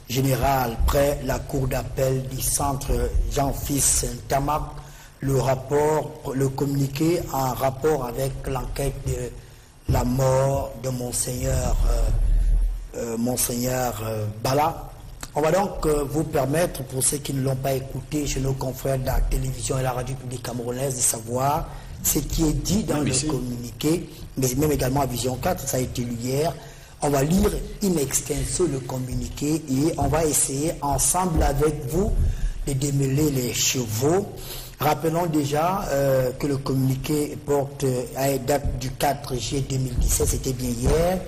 général près la cour d'appel du centre Jean-Fils Saint-Amac, le communiqué en rapport avec l'enquête de la mort de Monseigneur Bala. On va donc vous permettre, pour ceux qui ne l'ont pas écouté chez nos confrères de la télévision et la radio publique camerounaise, de savoir ce qui est dit dans le communiqué, mais même également à Vision 4, ça a été lu hier. On va lire in extenso le communiqué et on va essayer ensemble avec vous de démêler les chevaux. Rappelons déjà que le communiqué porte à date du 4 juillet 2017, c'était bien hier.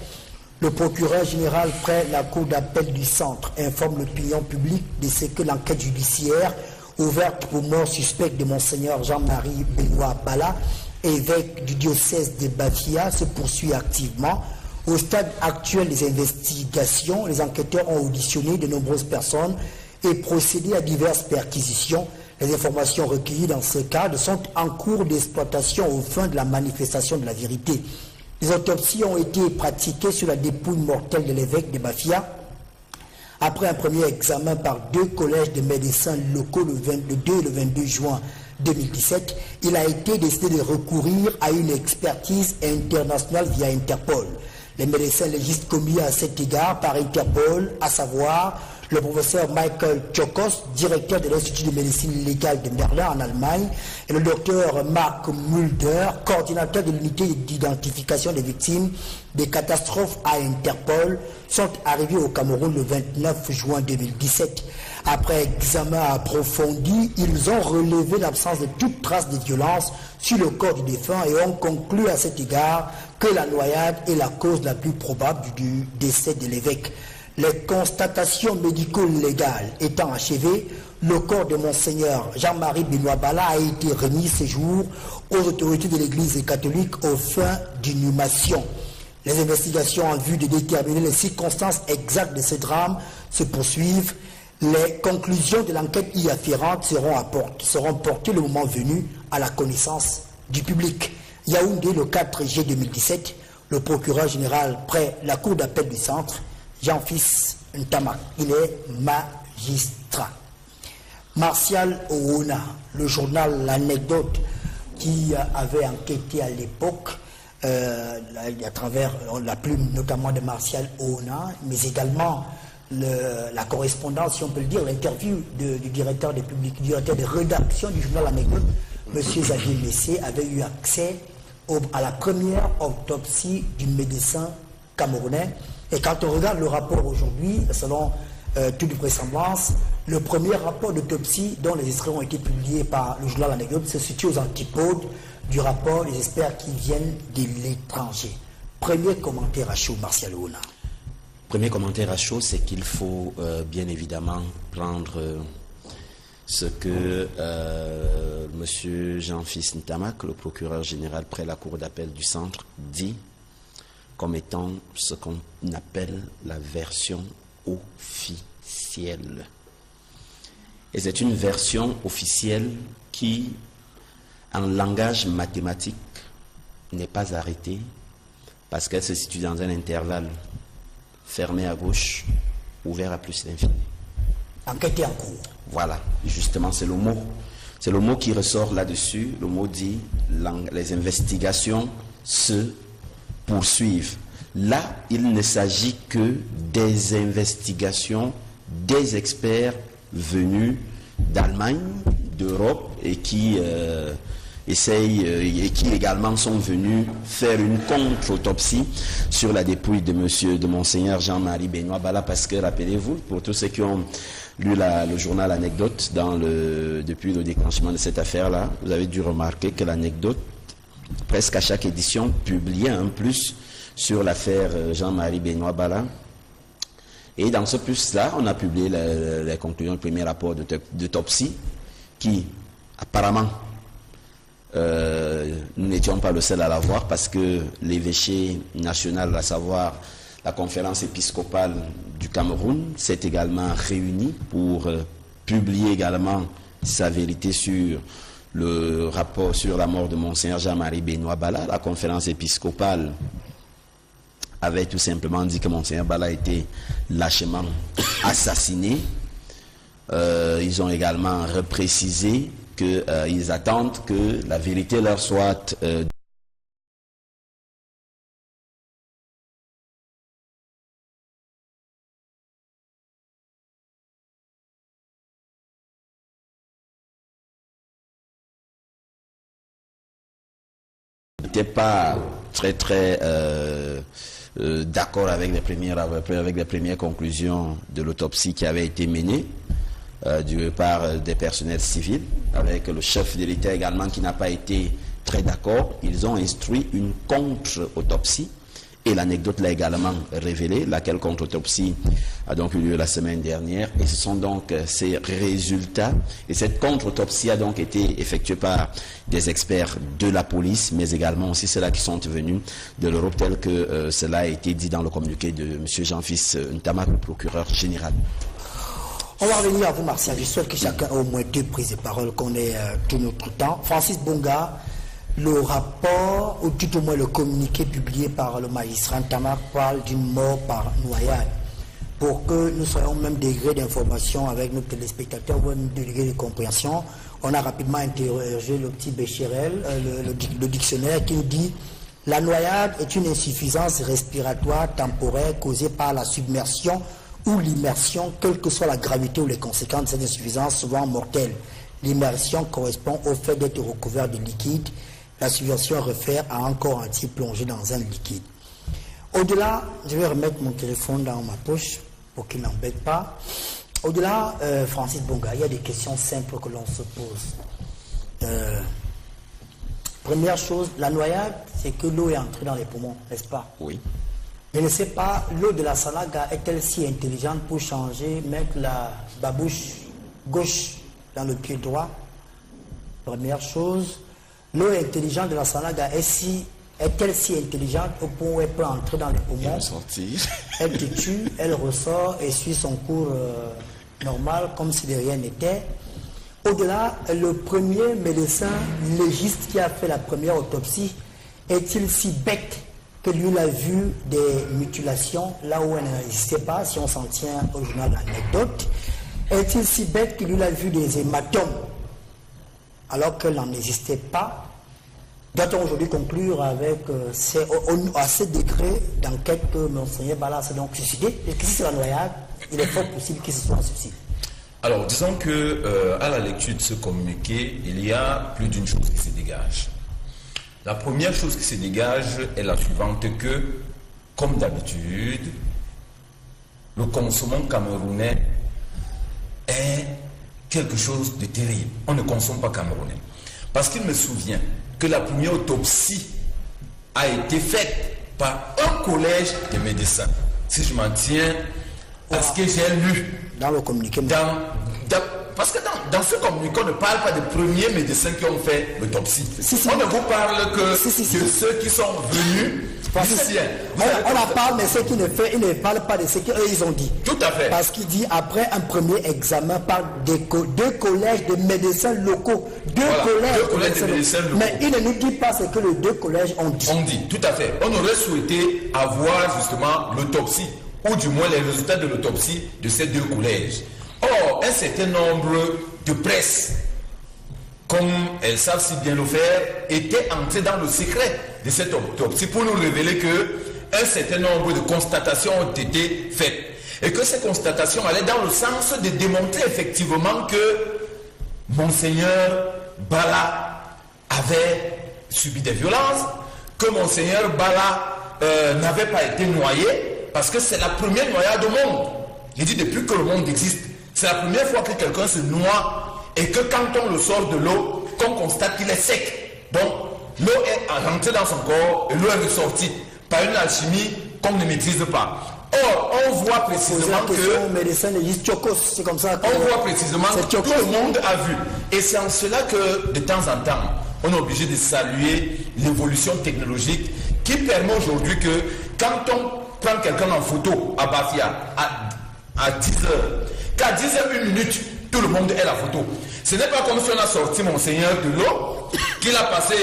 Le procureur général près la cour d'appel du centre informe l'opinion publique de ce que l'enquête judiciaire ouverte pour mort suspecte de Monseigneur Jean-Marie Benoît Bala, évêque du diocèse de Bafia, se poursuit activement. Au stade actuel des investigations, les enquêteurs ont auditionné de nombreuses personnes et procédé à diverses perquisitions. Les informations recueillies dans ce cadre sont en cours d'exploitation aux fins de la manifestation de la vérité. Les autopsies ont été pratiquées sur la dépouille mortelle de l'évêque de Bafia. Après un premier examen par 2 collèges de médecins locaux le 2 et le 22 juin 2017, il a été décidé de recourir à une expertise internationale via Interpol. Les médecins légistes commis à cet égard par Interpol, à savoir le professeur Michael Chokos, directeur de l'Institut de médecine légale de Berlin en Allemagne, et le docteur Mark Mulder, coordinateur de l'unité d'identification des victimes des catastrophes à Interpol, sont arrivés au Cameroun le 29 juin 2017. Après examen approfondi, ils ont relevé l'absence de toute trace de violence sur le corps du défunt et ont conclu à cet égard que la noyade est la cause la plus probable du décès de l'évêque. Les constatations médico-légales étant achevées, le corps de Monseigneur Jean-Marie Benoît Bala a été remis ce jour aux autorités de l'Église catholique aux fins d'inhumation. Les investigations en vue de déterminer les circonstances exactes de ce drame se poursuivent. Les conclusions de l'enquête y afférentes seront portées le moment venu à la connaissance du public. Yaoundé, le 4 juillet 2017, le procureur général près la cour d'appel du centre, Jean-Fils Ntamak, il est magistrat. Martial Oona, le journal L'Anecdote, qui avait enquêté à l'époque, à travers la plume notamment de Martial Oona, mais également la correspondance, si on peut le dire, l'interview du directeur des publics, du directeur de rédaction du journal L'Anecdote, M. Xavier Messé, avait eu accès à la première autopsie du médecin camerounais. Et quand on regarde le rapport aujourd'hui, selon toute vraisemblance, le premier rapport d'autopsie dont les extraits ont été publiés par le journal L'Anecdote se situe aux antipodes du rapport des experts qui viennent de l'étranger. Premier commentaire à chaud, Martial Oona. Premier commentaire à chaud, c'est qu'il faut bien évidemment prendre ce que M. Jean-Fils Ntamak, le procureur général près la cour d'appel du centre, dit comme étant ce qu'on appelle la version officielle. Et c'est une version officielle qui, en langage mathématique, n'est pas arrêtée parce qu'elle se situe dans un intervalle fermé à gauche, ouvert à plus l'infini. Enquête en cours. Voilà, justement, c'est le mot. C'est le mot qui ressort là-dessus. Le mot dit les investigations se poursuivent. Là, il ne s'agit que des investigations des experts venus d'Allemagne, d'Europe et qui et qui également sont venus faire une contre-autopsie sur la dépouille de Monseigneur Jean-Marie Benoît Bala, parce que, rappelez-vous, pour tous ceux qui ont lu le journal Anecdote depuis le déclenchement de cette affaire-là, vous avez dû remarquer que l'Anecdote, presque à chaque édition, publiait un plus sur l'affaire Jean-Marie Benoît Bala. Et dans ce plus-là, on a publié les conclusions du premier rapport d'autopsie qui, apparemment, nous n'étions pas le seul à l'avoir, parce que l'évêché national, à savoir la conférence épiscopale du Cameroun, s'est également réunie pour publier également sa vérité sur le rapport sur la mort de Monseigneur Jean-Marie Benoît Bala. La conférence épiscopale avait tout simplement dit que Monseigneur Bala a été lâchement assassiné. Ils ont également reprécisé qu'ils attendent que la vérité leur soit n'était pas très d'accord avec les premières conclusions de l'autopsie qui avait été menée. par des personnels civils, avec le chef de l'État également qui n'a pas été très d'accord. Ils ont instruit une contre-autopsie. Et l'anecdote l'a également révélé, laquelle contre-autopsie a donc eu lieu la semaine dernière. Et ce sont donc ces résultats. Et cette contre-autopsie a donc été effectuée par des experts de la police, mais également aussi ceux-là qui sont venus de l'Europe, tel que cela a été dit dans le communiqué de M. Jean-Fils Ntamak, le procureur général. On va revenir à vous, Martial. Je souhaite que chacun ait au moins 2 prises de parole, qu'on ait tout notre temps. Francis Bonga, le rapport, ou tout au moins le communiqué publié par le magistrat Ntamak parle d'une mort par noyade. Pour que nous soyons au même degré d'information avec nos téléspectateurs, ou un degré de compréhension, on a rapidement interrogé le petit Bécherel, le dictionnaire, qui nous dit « La noyade est une insuffisance respiratoire temporaire causée par la submersion ou l'immersion, quelle que soit la gravité ou les conséquences de cette insuffisance, souvent mortelle. L'immersion correspond au fait d'être recouvert de liquide. La submersion réfère à un corps entier plongé dans un liquide. » Au-delà, je vais remettre mon téléphone dans ma poche pour qu'il n'embête pas. Au-delà, Francis Bonga, il y a des questions simples que l'on se pose. Première chose, la noyade, c'est que l'eau est entrée dans les poumons, n'est-ce pas? Oui. Je ne sais pas, l'eau de la Salaga est-elle si intelligente pour changer, mettre la babouche gauche dans le pied droit? Première chose. L'eau intelligente de la Salaga est-elle si intelligente au point où elle peut entrer dans les poumons? Elle te tue, elle ressort et suit son cours normal comme si de rien n'était. Au-delà, le premier médecin légiste qui a fait la première autopsie est-il si bête que lui a vu des mutilations là où elle n'existait pas, si on s'en tient au journal d'anecdote? Est-il si bête que lui a vu des hématomes alors qu'elle n'en existait pas? Doit-on aujourd'hui conclure avec à ce degré d'enquête que Monseigneur Bala s'est donc suicidé? Et que si c'est la noyade, il est fort possible qu'il se soit suicidé. Alors, disons que à la lecture de ce communiqué, il y a plus d'une chose qui se dégage. La première chose qui se dégage est la suivante, que, comme d'habitude, le consommant camerounais est quelque chose de terrible. On ne consomme pas camerounais. Parce qu'il me souvient que la première autopsie a été faite par un collège de médecins. Si je m'en tiens à ce que j'ai lu dans le communiqué. Parce que dans ce communiqué, on ne parle pas des premiers médecins qui ont fait l'autopsie. On ne vous parle que de ceux qui sont venus. On en parle, mais ceux qui ils ne parlent pas de ce qu'ils ont dit. Tout à fait. Parce qu'il dit, après un premier examen par deux collèges de médecins locaux. Deux collèges de médecins locaux. Mais il ne nous dit pas ce que les 2 collèges ont dit. On dit, tout à fait. On aurait souhaité avoir justement l'autopsie, ou du moins les résultats de l'autopsie de ces 2 collèges. Or, un certain nombre de presse, comme elles savent si bien le faire, étaient entrées dans le secret de cette autopsie pour nous révéler qu'un certain nombre de constatations ont été faites. Et que ces constatations allaient dans le sens de démontrer effectivement que Monseigneur Bala avait subi des violences, que Monseigneur Bala n'avait pas été noyé, parce que c'est la première noyade au monde. Il dit depuis que le monde existe, c'est la première fois que quelqu'un se noie et que quand on le sort de l'eau, qu'on constate qu'il est sec. Donc, l'eau est rentrée dans son corps et l'eau est ressortie par une alchimie qu'on ne maîtrise pas. Or, on voit précisément c'est comme ça on voit précisément que tout le monde a vu. Et c'est en cela que, de temps en temps, on est obligé de saluer l'évolution technologique qui permet aujourd'hui que, quand on prend quelqu'un en photo à Bafia, à 10 heures, qu'à 10h01, tout le monde est la photo. Ce n'est pas comme si on a sorti Monseigneur de l'eau, qu'il a passé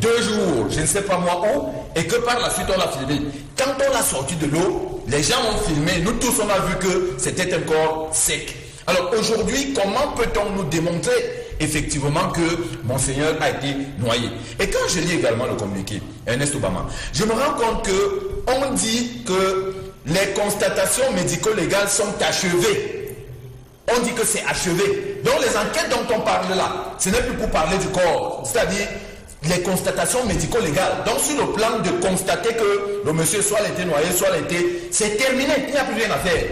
2 jours, je ne sais pas moi où, et que par la suite on l'a filmé. Quand on l'a sorti de l'eau, les gens ont filmé, nous tous on a vu que c'était un corps sec. Alors aujourd'hui, comment peut-on nous démontrer effectivement que Monseigneur a été noyé? Et quand je lis également le communiqué, Ernest Obama, je me rends compte qu'on dit que les constatations médico-légales sont achevées. On dit que c'est achevé. Donc les enquêtes dont on parle là, ce n'est plus pour parler du corps, c'est-à-dire les constatations médico-légales. Donc sur le plan de constater que le monsieur soit il a été noyé, soit il a été... C'est terminé, il n'y a plus rien à faire.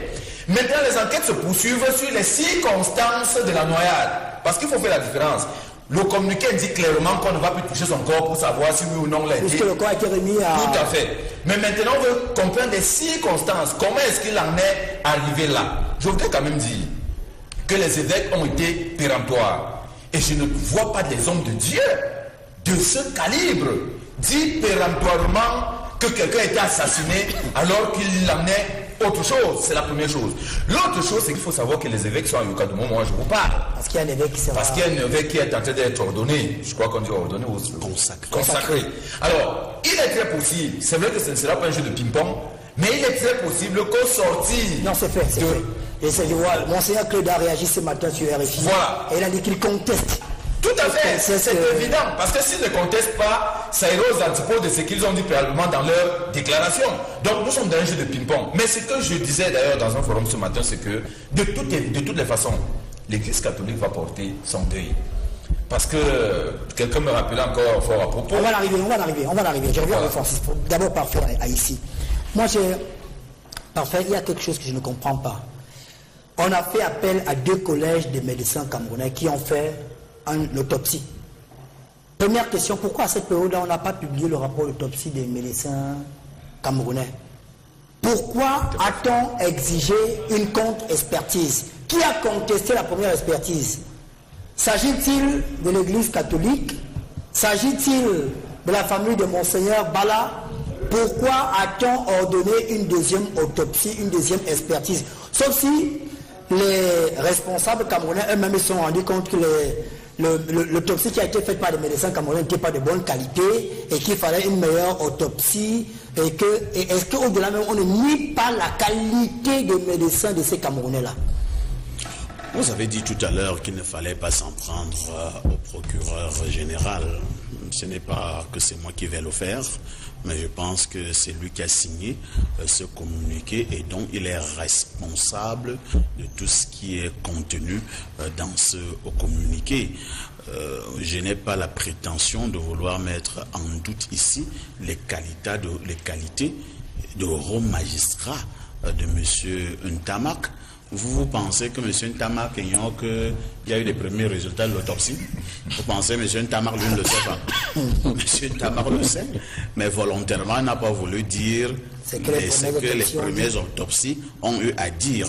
Maintenant, les enquêtes se poursuivent sur les circonstances de la noyade. Parce qu'il faut faire la différence. Le communiqué dit clairement qu'on ne va plus toucher son corps pour savoir si oui ou non l'a été. Puisque le corps a été remis à... Tout à fait. Mais maintenant, on veut comprendre les circonstances. Comment est-ce qu'il en est arrivé là? Je voudrais quand même dire que les évêques ont été péremptoires. Et je ne vois pas des hommes de Dieu de ce calibre dit péremptoirement que quelqu'un a été assassiné alors qu'il en est autre chose. C'est la première chose. L'autre chose, c'est qu'il faut savoir que les évêques sont à Yukadomo, moi je vous parle. Parce qu'il y a un évêque qui sera... Parce qu'il y a un évêque qui est en train d'être ordonné. Je crois qu'on dit ordonné ou consacré. Alors, il est très possible, c'est vrai que ce ne sera pas un jeu de ping-pong, mais il est très possible qu'au sortir... Non, c'est fait, c'est fait. Et je vois, Monseigneur Claude a réagi ce matin sur RFI. Voilà. Et il a dit qu'il conteste. Tout à fait, c'est évident. Parce que s'ils ne contestent pas, ça ira aux antipodes de ce qu'ils ont dit préalablement dans leur déclaration. Donc nous sommes dans un jeu de ping-pong. Mais ce que je disais d'ailleurs dans un forum ce matin, c'est que de toutes les façons, l'Église catholique va porter son deuil. Parce que quelqu'un me rappelait encore fort à propos. On va l'arriver. Je reviens à Francis. D'abord, Parfait à ici. Moi, Parfait, il y a quelque chose que je ne comprends pas. On a fait appel à 2 collèges de médecins camerounais qui ont fait une autopsie. Première question, pourquoi à cette période-là, on n'a pas publié le rapport d'autopsie des médecins camerounais? Pourquoi a-t-on exigé une contre-expertise? Qui a contesté la première expertise? S'agit-il de l'Église catholique? S'agit-il de la famille de Monseigneur Bala? Pourquoi a-t-on ordonné une deuxième autopsie, une deuxième expertise? Sauf si les responsables camerounais eux-mêmes se sont rendus compte que l'autopsie qui a été faite par les médecins camerounais n'était pas de bonne qualité et qu'il fallait une meilleure autopsie. Et est-ce qu'au-delà même, on ne nie pas la qualité des médecins de ces Camerounais-là? Vous avez dit tout à l'heure qu'il ne fallait pas s'en prendre au procureur général. Ce n'est pas que c'est moi qui vais le faire, mais je pense que c'est lui qui a signé ce communiqué et dont il est responsable de tout ce qui est contenu dans ce communiqué. Je n'ai pas la prétention de vouloir mettre en doute ici les qualités de haut magistrat de M. Ntamak. Vous pensez que M. Ntamak ignore qu'il y a eu les premiers résultats de l'autopsie? Vous pensez que M. Ntamak, lui, ne le sait pas? M. Ntamak le sait, mais volontairement n'a pas voulu dire ce que les premières autopsies ont eu à dire.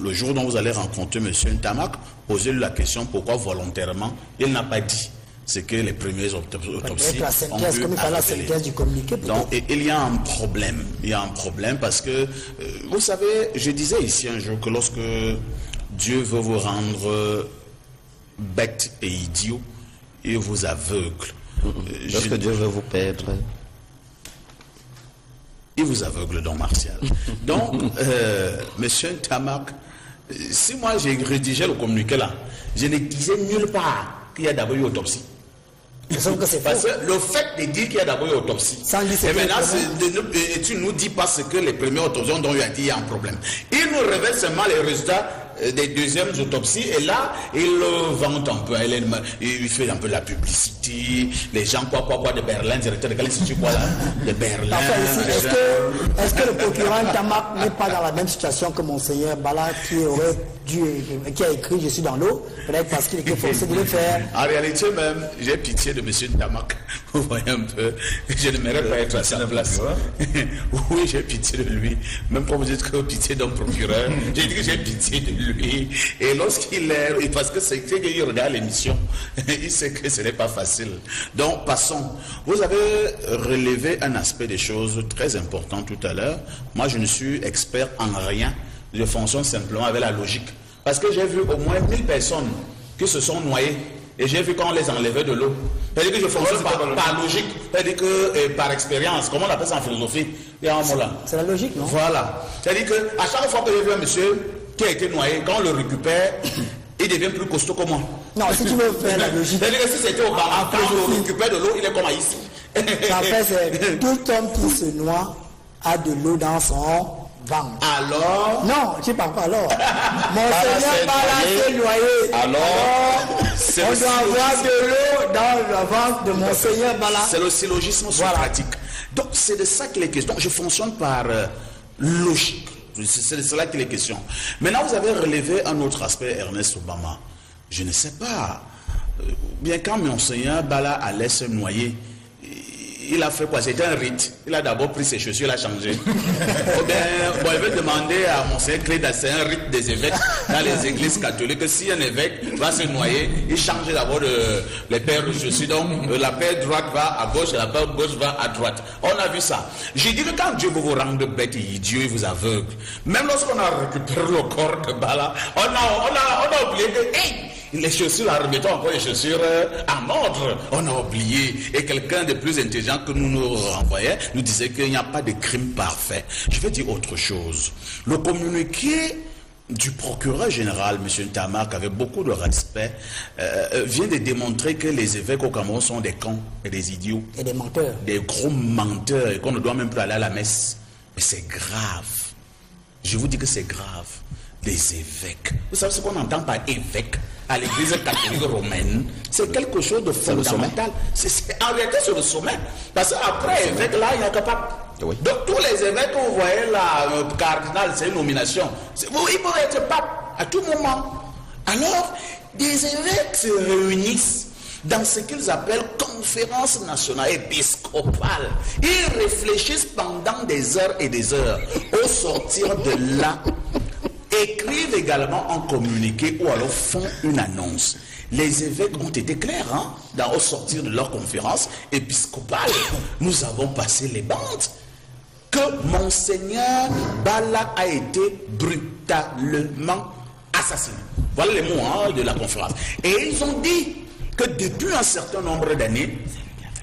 Le jour dont vous allez rencontrer M. Ntamak, posez-lui la question pourquoi volontairement il n'a pas dit ce que les premières autopsies ont eu à révéler. Du communiqué, donc il y a un problème. Il y a un problème parce que, vous savez, je disais ici un jour que lorsque Dieu veut vous rendre bête et idiot, il vous aveugle. Lorsque Dieu veut vous perdre, il vous aveugle, donc Martial. Donc, monsieur Ntamak, si moi j'ai rédigé le communiqué là, je ne disais nulle part qu'il y a d'abord eu autopsie. Parce que le fait de dire qu'il y a d'abord eu autopsie, et maintenant tu nous dis pas ce que les premières autopsies ont eu à dire, il y a un problème. Il nous révèle seulement les résultats des deuxièmes autopsies et là il vante un peu, il fait un peu la publicité, les gens quoi de Berlin, directeur de quel institut quoi là, de Berlin. Est-ce que le procureur Ntamak n'est pas dans la même situation que Monseigneur Bala qui a écrit je suis dans l'eau, peut-être parce qu'il était forcé de le faire? En réalité même, j'ai pitié de M. Ntamak. Vous voyez un peu, je n'aimerais pas être à sa place. Oui, j'ai pitié de lui. Même quand vous dites que pitié d'un procureur, j'ai dit que j'ai pitié de lui. Et lorsqu'il est, parce que c'est qu'il regarde l'émission, il sait que ce n'est pas facile. Donc passons. Vous avez relevé un aspect des choses très important tout à l'heure. Moi, je ne suis expert en rien. Je fonctionne simplement avec la logique. Parce que j'ai vu au moins 1000 personnes qui se sont noyées. Et j'ai vu quand on les enlevait de l'eau. C'est-à-dire que je fonctionne par logique. C'est-à-dire que par expérience. Comment on appelle ça en philosophie? Il y a un mot là. C'est la logique, non? Voilà. C'est-à-dire qu'à chaque fois que j'ai vu un monsieur qui a été noyé, quand on le récupère, il devient plus costaud que moi. Non, si tu veux faire la logique. C'est-à-dire que si c'était au bar, quand on le récupère de l'eau, il est comme ici. En fait, c'est tout homme qui se noie a de l'eau dans son ventre. Alors? Non, tu parles pas alors. Monseigneur Bala s'est noyé. Alors, on doit avoir de l'eau dans le ventre de Monseigneur Bala. C'est le syllogisme socratique. Donc c'est de ça qu'il est question. Je fonctionne par logique. C'est de cela qu'il est question. Maintenant, vous avez relevé un autre aspect, Ernest Obama. Je ne sais pas. Bien quand Monseigneur Bala allait se noyer, il a fait quoi? C'était un rite. Il a d'abord pris ses chaussures, il a changé. Ou bien, bon, il veut demander à Monseigneur Cléda, c'est un rite des évêques dans les églises catholiques. Si un évêque va se noyer, il change d'abord les paires de chaussures. Donc, la paire droite va à gauche et la paire gauche va à droite. On a vu ça. J'ai dit que quand Dieu vous rend bête et idiot, il vous aveugle. Même lorsqu'on a récupéré le corps de Bala, on a oublié que, hey, les chaussures, remettons encore les chaussures en ordre. On a oublié. Et quelqu'un de plus intelligent que nous renvoyait nous disait qu'il n'y a pas de crime parfait. Je vais dire autre chose. Le communiqué du procureur général, M. Ntamak, avec beaucoup de respect, vient de démontrer que les évêques au Cameroun sont des cons et des idiots. Et des menteurs. Des gros menteurs et qu'on ne doit même plus aller à la messe. Mais c'est grave. Je vous dis que c'est grave. Les évêques. Vous savez ce qu'on entend par évêque à l'église catholique romaine? C'est quelque chose de fondamental. En réalité, c'est le sommet. Parce qu'après évêque, là, il n'y a que pape. Oui. Donc, tous les évêques que vous voyez là, le cardinal, c'est une nomination. Ils peuvent être pape à tout moment. Alors, des évêques se réunissent dans ce qu'ils appellent conférence nationale épiscopale. Ils réfléchissent pendant des heures et des heures. Au sortir de là, écrivent également un communiqué ou alors font une annonce. Les évêques ont été clairs au sortir de leur conférence épiscopale. Nous avons passé les bandes que Monseigneur Bala a été brutalement assassiné. Voilà les mots de la conférence. Et ils ont dit que depuis un certain nombre d'années,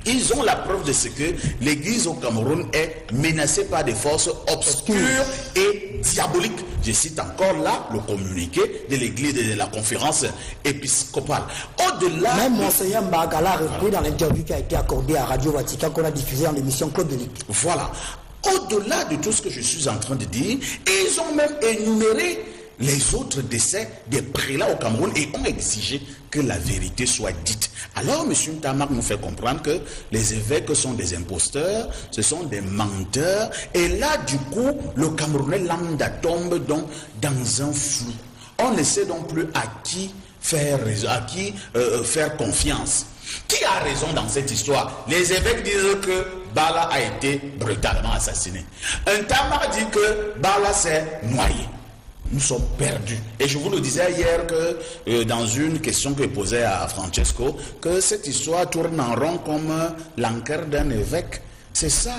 ils ont la preuve de ce que l'église au Cameroun est menacée par des forces obscures et diaboliques. Je cite encore là le communiqué de l'église de la conférence épiscopale. Au-delà... Même Monseigneur Mbagala a repris dans l'interview qui a été accordée à Radio Vatican qu'on a diffusée dans l'émission Club de Ligue. Voilà. Au-delà de tout ce que je suis en train de dire, ils ont même énuméré les autres décès des prélats au Cameroun et ont exigé que la vérité soit dite. Alors, M. Ntamak nous fait comprendre que les évêques sont des imposteurs, ce sont des menteurs, et là, du coup, le Camerounais lambda tombe donc dans un flou. On ne sait donc plus à qui faire confiance. Qui a raison dans cette histoire? Les évêques disent que Bala a été brutalement assassiné. Ntamak dit que Bala s'est noyé. Nous sommes perdus. Et je vous le disais hier que dans une question que je posais à Francesco, que cette histoire tourne en rond comme l'enquête d'un évêque. C'est ça.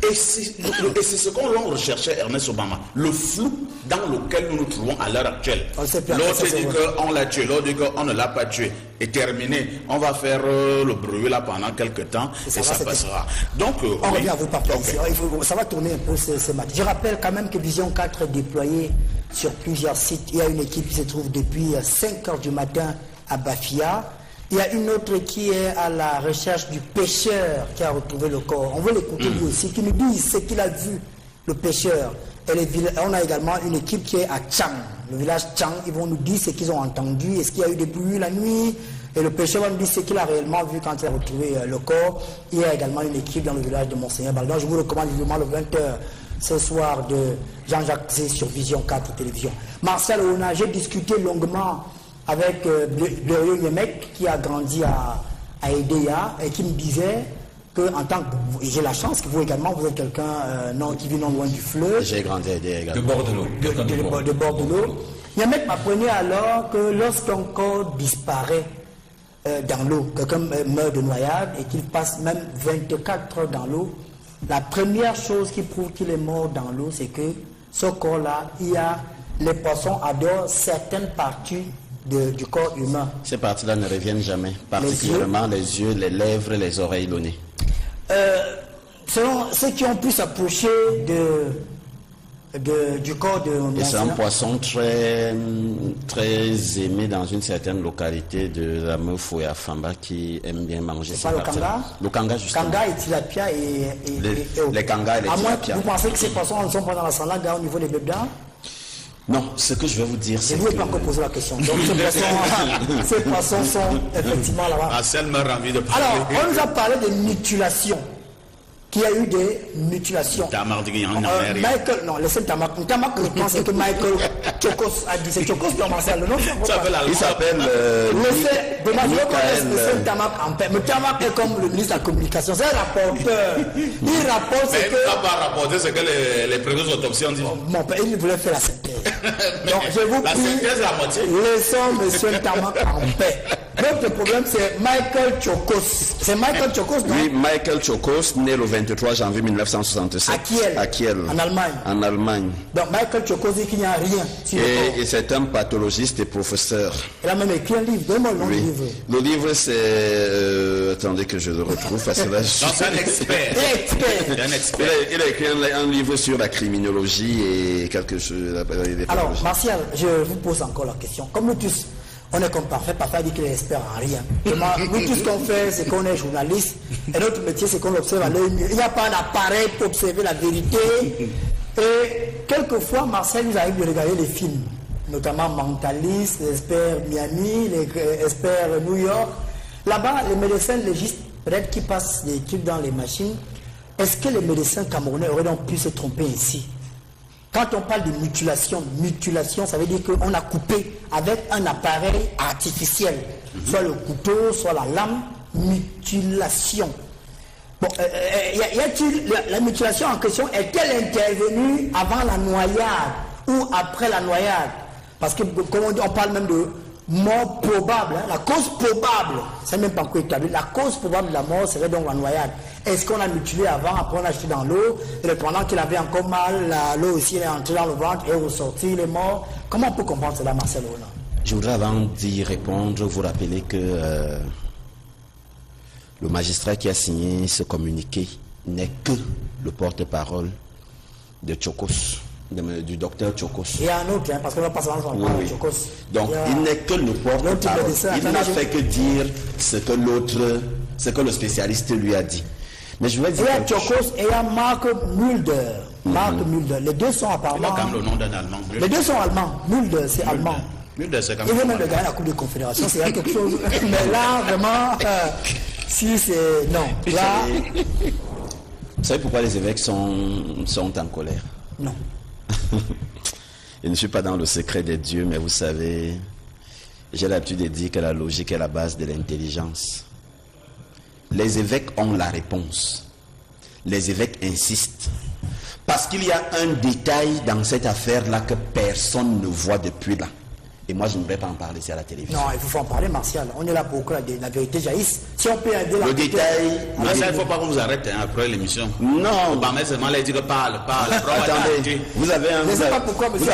Et c'est ce qu'on recherchait, Ernest Obama. Le flou dans lequel nous nous trouvons à l'heure actuelle. L'autre dit qu'on l'a tué, l'autre dit qu'on ne l'a pas tué. Et terminé. On va faire le bruit là pendant quelques temps et ça passera. Donc, on revient à vous parler. Okay. Ça va tourner un peu ce matin. Je rappelle quand même que Vision 4 est déployée sur plusieurs sites. Il y a une équipe qui se trouve depuis 5 heures du matin à Bafia. Il y a une autre qui est à la recherche du pêcheur qui a retrouvé le corps. On veut l'écouter lui aussi, qui nous dit ce qu'il a vu, le pêcheur. Et on a également une équipe qui est à Tchang, le village Tchang. Ils vont nous dire ce qu'ils ont entendu, est-ce qu'il y a eu des bruits la nuit. Et le pêcheur va nous dire ce qu'il a réellement vu quand il a retrouvé le corps. Il y a également une équipe dans le village de Monseigneur Baldon. Je vous recommande vivement le 20h ce soir de Jean-Jacques Zé sur Vision 4 Télévision. Martial Ouna, j'ai discuté longuement avec Blériot Yemek qui a grandi à Edea et qui me disait que en tant que j'ai la chance que vous également vous êtes quelqu'un qui vit non loin du fleuve. J'ai grandi à Edea également. De bord de l'eau. De bord de l'eau. Yemek m'apprenait alors que lorsqu'un corps disparaît dans l'eau, quelqu'un meurt de noyade et qu'il passe même 24 heures dans l'eau, la première chose qui prouve qu'il est mort dans l'eau, c'est que ce corps-là, les poissons adorent certaines parties du corps humain. Ces parties-là ne reviennent jamais, particulièrement les yeux, les lèvres, les oreilles, le nez. Selon ceux qui ont pu s'approcher du corps de et c'est un poisson très, très aimé dans une certaine localité de la Meufou et Afamba qui aime bien manger ces parties-là. Le kanga, justement. Kanga et tilapia les kangas et les tilapia. Vous pensez que ces poissons ne sont pas dans la salade au niveau des bébés? Non, ce que je vais vous dire, c'est que... Je ne vais pas encore poser la question. Donc ces poissons sont effectivement là-bas. Marcel m'a envie de parler. Alors, on nous a parlé de mutilation, qu'il y a eu des mutilations. Michael, non, laissez Tamak. Tamak, je pense que Michael Chokos a dit. C'est Chokos qui a commencé le nom. Il s'appelle. Laissez Tamak en paix. Mais Tamak est comme le ministre de la communication. C'est un rapporteur. Il rapporte ce que. Il n'a pas rapporté ce que les premières autopsies ont dit. Mon père, il voulait faire la synthèse. Donc, je vous prie. La synthèse, la moitié. Laissons M. Tamak en paix. L'autre problème, c'est Michael Chokos. C'est Michael Chokos, non? Oui, Michael Chokos, né le 23 janvier 1967. À Kiel. En Allemagne. En Allemagne. Donc Michael Chokos dit qu'il n'y a rien. Et c'est un pathologiste et professeur. Il a même écrit un livre. Donne-moi le nom du livre. Le livre, c'est... attendez que je le retrouve. Parce que là, c'est un expert. Il a écrit un livre sur la criminologie et quelque chose... Alors, Martial, je vous pose encore la question. Comme nous tous, on est comme parfait dit qu'il est expert en rien. Nous, tout ce qu'on fait, c'est qu'on est journaliste. Et notre métier, c'est qu'on observe à l'œil nu. Il n'y a pas un appareil pour observer la vérité. Et quelquefois, Marcel nous arrive de regarder les films, notamment Mentalist, les experts Miami, les experts New York. Là-bas, les médecins légistes, peut-être qui passent des trucs dans les machines. Est-ce que les médecins camerounais auraient donc pu se tromper ici? Quand on parle de mutilation, ça veut dire qu'on a coupé avec un appareil artificiel, soit le couteau, soit la lame, mutilation. Bon, la mutilation en question est-elle intervenue avant la noyade ou après la noyade? Parce que, comme on dit, on parle même de mort probable, hein, la cause probable, c'est même pas encore établi, la cause probable de la mort serait donc la noyade. Est-ce qu'on a mutilé avant, après on a jeté dans l'eau, et pendant qu'il avait encore mal, l'eau aussi est entrée dans le ventre et est ressortie, il est mort? Comment on peut comprendre cela, Marcel Ona? Je voudrais avant d'y répondre, vous rappeler que le magistrat qui a signé ce communiqué n'est que le porte-parole de Chokos. Du docteur Chokos. Il y a un autre, hein, parce que là, pas seulement oui. Chokos. Donc, il n'est que le porte-parole. Il n'a fait que dire ce que le spécialiste lui a dit. Mais je vais dire. Il y a Chokos et il y a Mark Mulder. Mulder. Les deux sont apparemment. Il a quand même le nom d'un Allemand. Les deux sont allemands. Mulder, c'est allemand. Mulder, c'est quand même. Il veut même de gagner la Coupe de Confédération, c'est quelque chose. Mais là, vraiment, si c'est. Non. Là. Vous savez pourquoi les évêques sont en colère? Non. Je ne suis pas dans le secret des dieux, mais vous savez, j'ai l'habitude de dire que la logique est la base de l'intelligence. Les évêques ont la réponse. Les évêques insistent. Parce qu'il y a un détail dans cette affaire-là que personne ne voit depuis là. Et moi, je ne vais pas en parler ici à la télévision. Non, il faut en parler, Martial. On est là pour que la vérité jaillisse. Si on peut aider le détail... Martial, il ne faut pas qu'on vous arrête après l'émission. Non. Pas mettre seulement là, il dit que parle. Attendez, vous avez un... Je ne sais pas pourquoi, monsieur.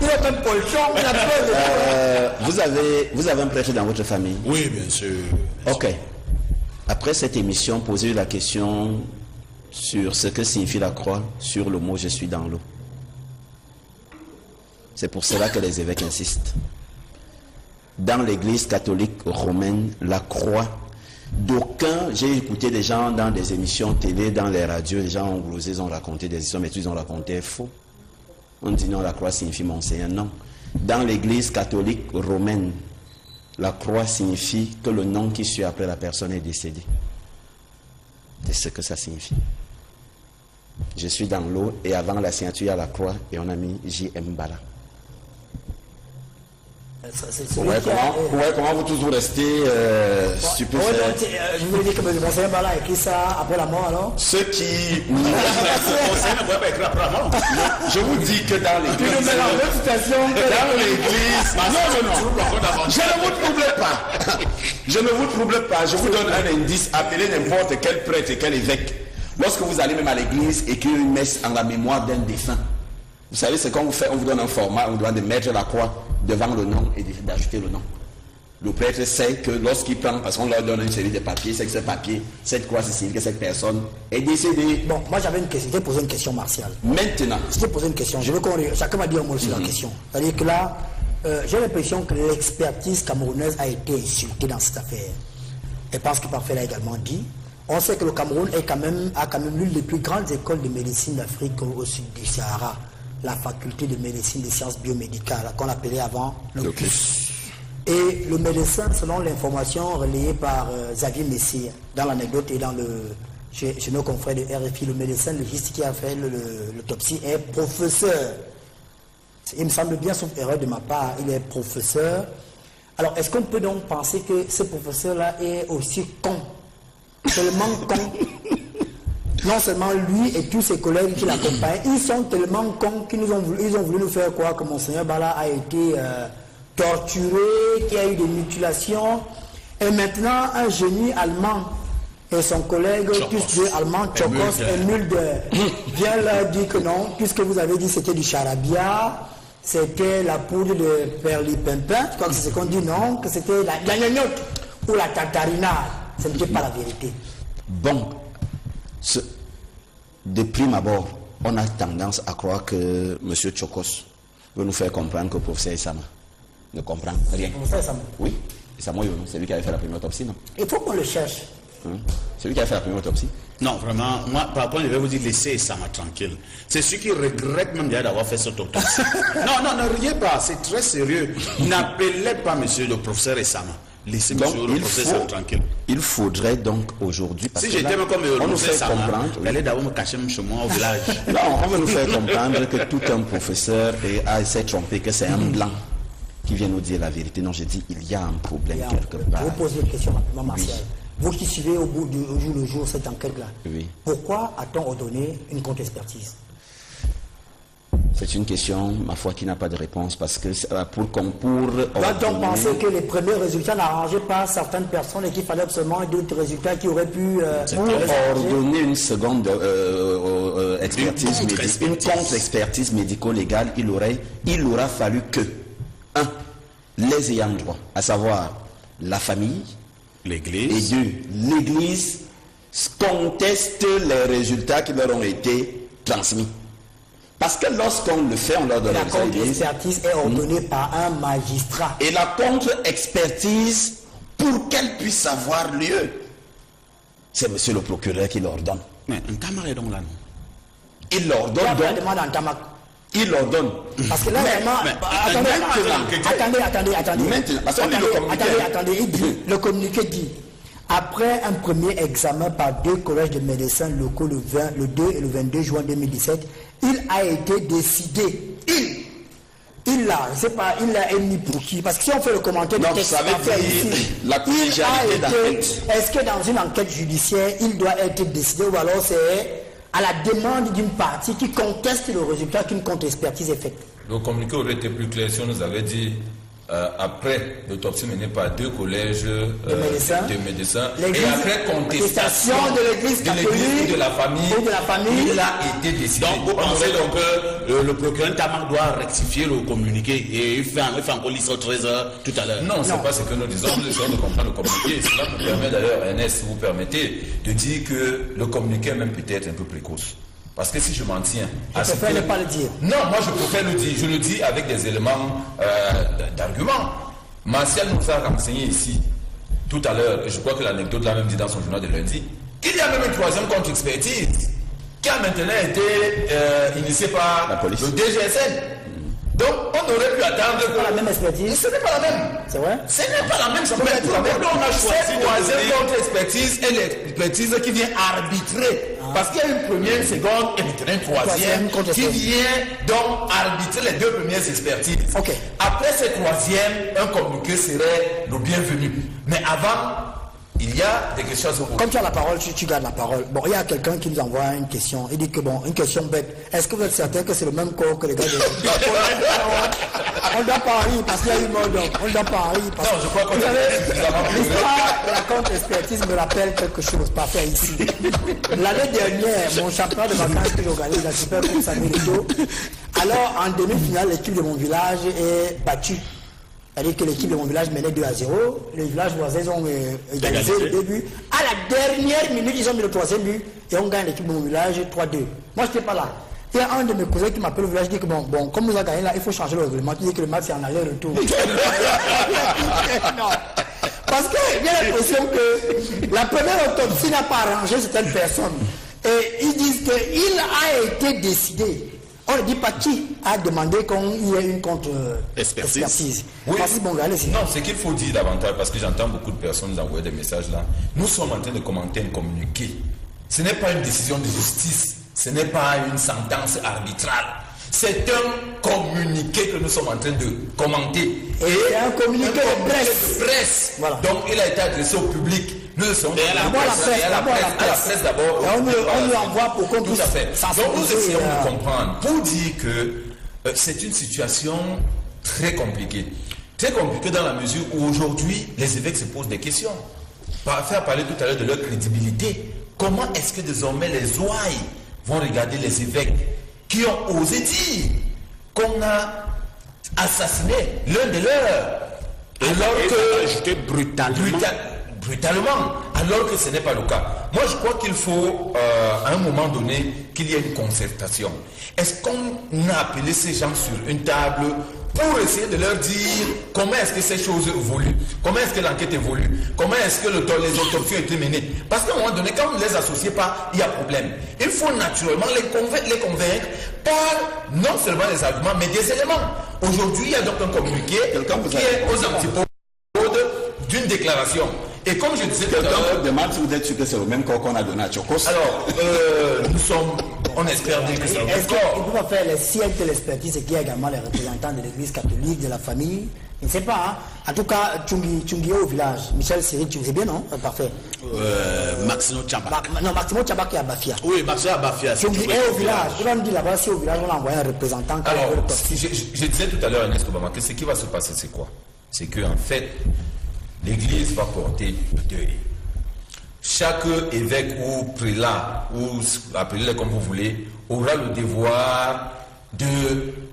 Il est même polchon. Vous avez un prêtre dans votre famille? Oui, bien sûr. Ok. Après cette émission, posez la question sur ce que signifie la croix, sur le mot « je suis dans l'eau ». C'est pour cela que les évêques insistent. Dans l'église catholique romaine, la croix, d'aucuns, j'ai écouté des gens dans des émissions télé, dans les radios, les gens ont glosé, ils ont raconté des histoires, mais ils ont raconté faux. On dit non, la croix signifie mon Seigneur. Non. Dans l'église catholique romaine, la croix signifie que le nom qui suit après la personne est décédé. C'est ce que ça signifie. Je suis dans l'eau et avant la signature, il y a la croix et on a mis J.M. Bala. Comment vous tous vous restez stupéfaits? Je voulais dire que mon Seigneur Bala a écrit ça après la mort, alors? Ceux qui... Mon Seigneur ne pouvait pas écrire après la mort. Je vous dis que dans l'église... Dans l'église... Non. Je ne vous trouble pas. Je ne vous trouble pas. Je vous donne un indice. Appelez n'importe quel prêtre et quel évêque. Lorsque vous allez même à l'église, écrire une messe en la mémoire d'un défunt. Vous savez ce qu'on vous fait, on vous donne un format, on doit mettre la croix devant le nom et d'ajouter le nom. Le prêtre sait que lorsqu'il prend, parce qu'on leur donne une série de papiers, c'est que ce papier, cette croix, c'est signe que cette personne est décédée. Bon, moi j'avais une question, je t'ai posé une question, Martial. Maintenant. Je t'ai posé une question, je veux qu'on... Chacun m'a dit un mot sur la question. C'est-à-dire que là, j'ai l'impression que l'expertise camerounaise a été insultée dans cette affaire. Et parce que Parfait l'a également dit, on sait que le Cameroun a quand même l'une des plus grandes écoles de médecine d'Afrique au sud du Sahara. La faculté de médecine des sciences biomédicales, qu'on appelait avant le CUS. Et le médecin, selon l'information relayée par Xavier Messier, dans l'anecdote et chez nos confrères de RFI, le médecin légiste qui a fait l'autopsie est professeur. Il me semble bien, sauf erreur de ma part, il est professeur. Alors, est-ce qu'on peut donc penser que ce professeur-là est aussi con, tellement con? Non seulement lui et tous ses collègues qui l'accompagnent, ils sont tellement cons qu'ils ont voulu nous faire croire que Monseigneur Bala a été torturé, qu'il y a eu des mutilations. Et maintenant, un génie allemand et son collègue, tous deux allemands, Tchokos et Mulder, vient leur dire que non, puisque vous avez dit que c'était du charabia, c'était la poudre de perlipimpin, je crois que c'est ce qu'on dit, non, que c'était la gnognotte ou la tartarinade. Ce n'était pas la vérité. Bon, de prime abord, on a tendance à croire que M. Tchokos veut nous faire comprendre que le professeur Isama ne comprend rien. Professeur Isama? Oui, Isama, c'est lui qui avait fait la première autopsie, non? Il faut qu'on le cherche. C'est lui qui a fait la première autopsie. Non, vraiment, moi, par contre, je vais vous dire, laissez Sama tranquille. C'est ceux qui regrettent même déjà d'avoir fait cette autopsie. non, ne riez pas, c'est très sérieux. N'appelez pas monsieur le professeur Isama. Laissez monsieur le professeur tranquille. Il faudrait donc aujourd'hui... Si j'étais même comme le professeur Sama, j'allais d'abord me cacher chez moi au village. Non, on veut nous faire comprendre que tout un professeur s'est trompé, que c'est un blanc qui vient nous dire la vérité. Non, j'ai dit, il y a un problème quelque part. Je vous pose une question, Martial. Vous qui suivez au jour le jour cette enquête-là, pourquoi a-t-on ordonné une contre-expertise? C'est une question, ma foi, qui n'a pas de réponse, parce que doit-on penser que les premiers résultats n'arrangeaient pas certaines personnes et qu'il fallait absolument d'autres résultats qui auraient pu... ordonner une seconde expertise, une contre-expertise médico-légale, il aura fallu que, les ayants droit, à savoir la famille, l'Église, et 2, l'Église conteste les résultats qui leur ont été transmis. Parce que lorsqu'on le fait, on leur donne la contre-expertise est ordonnée par un magistrat. Et la contre-expertise, pour qu'elle puisse avoir lieu, c'est monsieur le procureur qui l'ordonne. Mais un camarade est donc là, non? Il l'ordonne donc. Il l'ordonne. Parce que là, attendez, le communiqué dit, après un premier examen par 2 collèges de médecins locaux le 2 et le 22 juin 2017, il a été décidé, il l'a émis pour qui? Parce que si on fait le commentaire de texte, la collégialité d'enquête. Est-ce que dans une enquête judiciaire, il doit être décidé ou alors c'est à la demande d'une partie qui conteste le résultat qu'une contre-expertise est faite? Le communiqué aurait été plus clair si on nous avait dit après l'autopsie menée par 2 collèges de médecins et après contestation de l'église catholique de la famille, il a été décidé. Donc vous pensez donc que le procureur Tamar doit rectifier le communiqué et il fait encore l'issue 13h tout à l'heure? Non, c'est pas ce que nous disons. Nous essayons de comprendre le communiqué. Cela nous permet d'ailleurs, Ernest, si vous permettez, de dire que le communiqué est même peut-être un peu précoce. Parce que si je m'en tiens... Je préfère ne pas le dire. Non, moi je préfère le dire. Je le dis avec des éléments d'argument. Martial nous a renseigné ici, tout à l'heure, et je crois que l'anecdote l'a même dit dans son journal de lundi, qu'il y a même une 3e contre-expertise qui a maintenant été initiée par la police, le DGSN. Donc on aurait pu attendre que... la même expertise. Ce n'est pas la même. C'est vrai? Ce n'est pas la même. Mais on a choisi cette 3e contre-expertise et l'expertise qui vient arbitrer. Parce qu'il y a une première, une seconde et maintenant une 3e qui vient donc arbitrer les 2 premières expertises. Après cette 3e, un communiqué serait le bienvenu. Mais avant, il y a des questions à se poser. Comme tu as la parole, tu gardes la parole. Bon, il y a quelqu'un qui nous envoie une question. Il dit que une question bête. Est-ce que vous êtes certain que c'est le même corps que les gars de... On ne doit pas rire parce qu'il y a eu mort d'homme. On ne doit pas rire parce que... Non, je crois qu'on l'histoire de la contre-expertise me rappelle quelque chose, parfait ici. L'année dernière, mon championnat de vacances que j'organise, la Super Coupe Samuelito, alors en demi-finale, l'équipe de mon village est battue. C'est-à-dire que l'équipe de mon village menait 2-0. Les villages voisins ont égalisé le début. À la dernière minute, ils ont mis le 3e but et on gagne l'équipe de mon village 3-2. Moi, je n'étais pas là. Il y a un de mes cousins qui m'appelle au village, dit que bon, comme nous avons gagné là, il faut changer le règlement. Il dit que le match est en aller-retour. Non. Parce qu'il y a l'impression que la première autopsie n'a pas arrangé certaines personnes. Et ils disent qu'il a été décidé On ne dit pas qui a demandé qu'il y ait une contre-expertise. Oui. Merci, bon, allez-y. Non, ce qu'il faut dire davantage, parce que j'entends beaucoup de personnes nous envoyer des messages là, nous sommes en train de commenter un communiqué. Ce n'est pas une décision de justice, ce n'est pas une sentence arbitrale. C'est un communiqué que nous sommes en train de commenter. Et un communiqué de presse. Voilà. Donc il a été adressé au public. Nous sommes à la presse d'abord. On nous envoie pour qu'on puisse. Tout à fait. Donc nous essayons de comprendre. Pour dire que c'est une situation très compliquée. Très compliquée dans la mesure où aujourd'hui les évêques se posent des questions. Faire parler tout à l'heure de leur crédibilité. Comment est-ce que désormais les ouailles vont regarder les évêques qui ont osé dire qu'on a assassiné l'un de leurs, alors que brutalement, alors que ce n'est pas le cas. Moi, je crois qu'il faut, à un moment donné, qu'il y ait une concertation. Est-ce qu'on a appelé ces gens sur une table pour essayer de leur dire comment est-ce que ces choses évoluent, comment est-ce que l'enquête évolue, comment est-ce que les autopsies ont été menées. Parce qu'à un moment donné, quand vous ne les associez pas, il y a problème. Il faut naturellement les convaincre par non seulement les arguments, mais des éléments. Aujourd'hui, il y a donc un communiqué qui est aux antipodes d'une déclaration. Et comme je disais tout à l'heure... demande si vous êtes sûr que c'est le même corps qu'on a donné à Tchokos. Alors, on espère bien que c'est le même corps. Est-ce qu'il faut faire les sièges de l'expertise et qu'il y a également les représentants de l'église catholique, de la famille? Je ne sais pas. Hein. En tout cas, Tchungi est au village. Michel Siri, tu sais bien, non? Parfait. Maximo Tchambak. Non, Maximo Tchambak est à Bafia. Oui, Maximo à Bafia. Tchungi est au village. Il va me dire là-bas, si au village, on a envoyé un représentant. Alors, je disais tout à l'heure, Ernest Obama, que ce qui va se passer, c'est quoi? C'est qu'en fait, l'Église va porter le deuil. Chaque évêque ou prélat, ou appelez-le comme vous voulez, aura le devoir de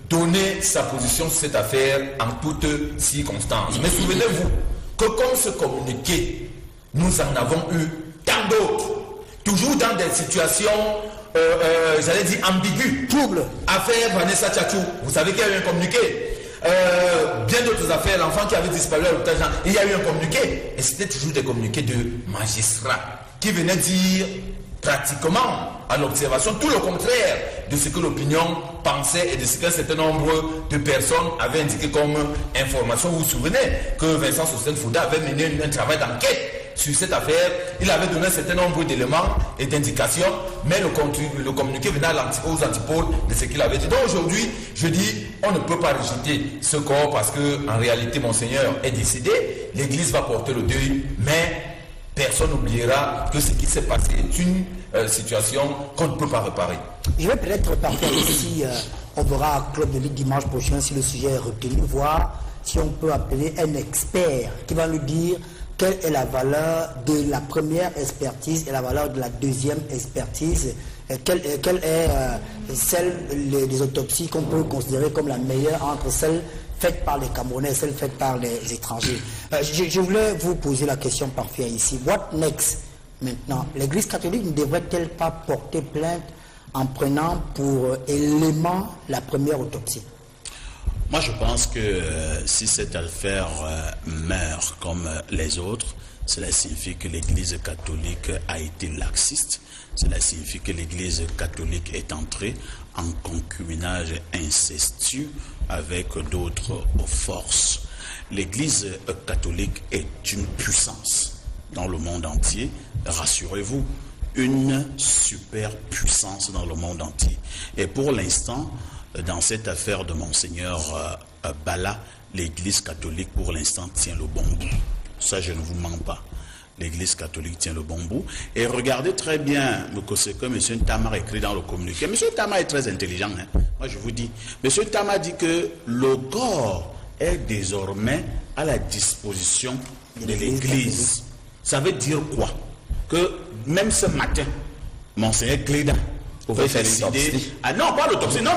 donner sa position sur cette affaire en toutes circonstances. Mais souvenez-vous que comme ce communiqué, nous en avons eu tant d'autres, toujours dans des situations, j'allais dire ambiguës. Trouble. Affaire Vanessa Tchatchou, vous savez qu'il y a eu un communiqué. Bien d'autres affaires, l'enfant qui avait disparu à l'hôpital, il y a eu un communiqué. Et c'était toujours des communiqués de magistrats qui venaient dire pratiquement à l'observation tout le contraire de ce que l'opinion pensait et de ce qu'un certain nombre de personnes avaient indiqué comme information. Vous vous souvenez que Vincent Sosten Fouda avait mené un travail d'enquête sur cette affaire. Il avait donné un certain nombre d'éléments et d'indications, mais le communiqué venait aux antipodes de ce qu'il avait dit. Donc aujourd'hui, je dis, on ne peut pas rejeter ce corps parce qu'en réalité, Monseigneur est décédé. L'Église va porter le deuil, mais personne n'oubliera que ce qui s'est passé est une situation qu'on ne peut pas réparer. Je vais peut-être partir ici, on verra à Club de Ligue dimanche prochain si le sujet est retenu, voir si on peut appeler un expert qui va nous dire quelle est la valeur de la première expertise et la valeur de la deuxième expertise, quelle est celle des autopsies qu'on peut considérer comme la meilleure entre celles faites par les Camerounais et celles faites par les étrangers. Je voulais vous poser la question parfaite ici. What next? Maintenant, l'Église catholique ne devrait-elle pas porter plainte en prenant pour élément la première autopsie? Moi, je pense que si cette affaire meurt comme les autres, cela signifie que l'Église catholique a été laxiste. Cela signifie que l'Église catholique est entrée en concubinage incestueux avec d'autres forces. L'Église catholique est une puissance dans le monde entier. Rassurez-vous, une super puissance dans le monde entier. Et pour l'instant, dans cette affaire de Monseigneur Bala, l'Église catholique pour l'instant tient le bon bout. Ça, je ne vous mens pas. L'Église catholique tient le bon bout. Et regardez très bien ce que M. Tamar a écrit dans le communiqué. M. Tamar est très intelligent. Hein. Moi, je vous dis. M. Tamar dit que le corps est désormais à la disposition de l'Église. Ça veut dire quoi? Que même ce matin, Monseigneur Cléda pouvait décider... Ah non, pas l'autopsie. Non.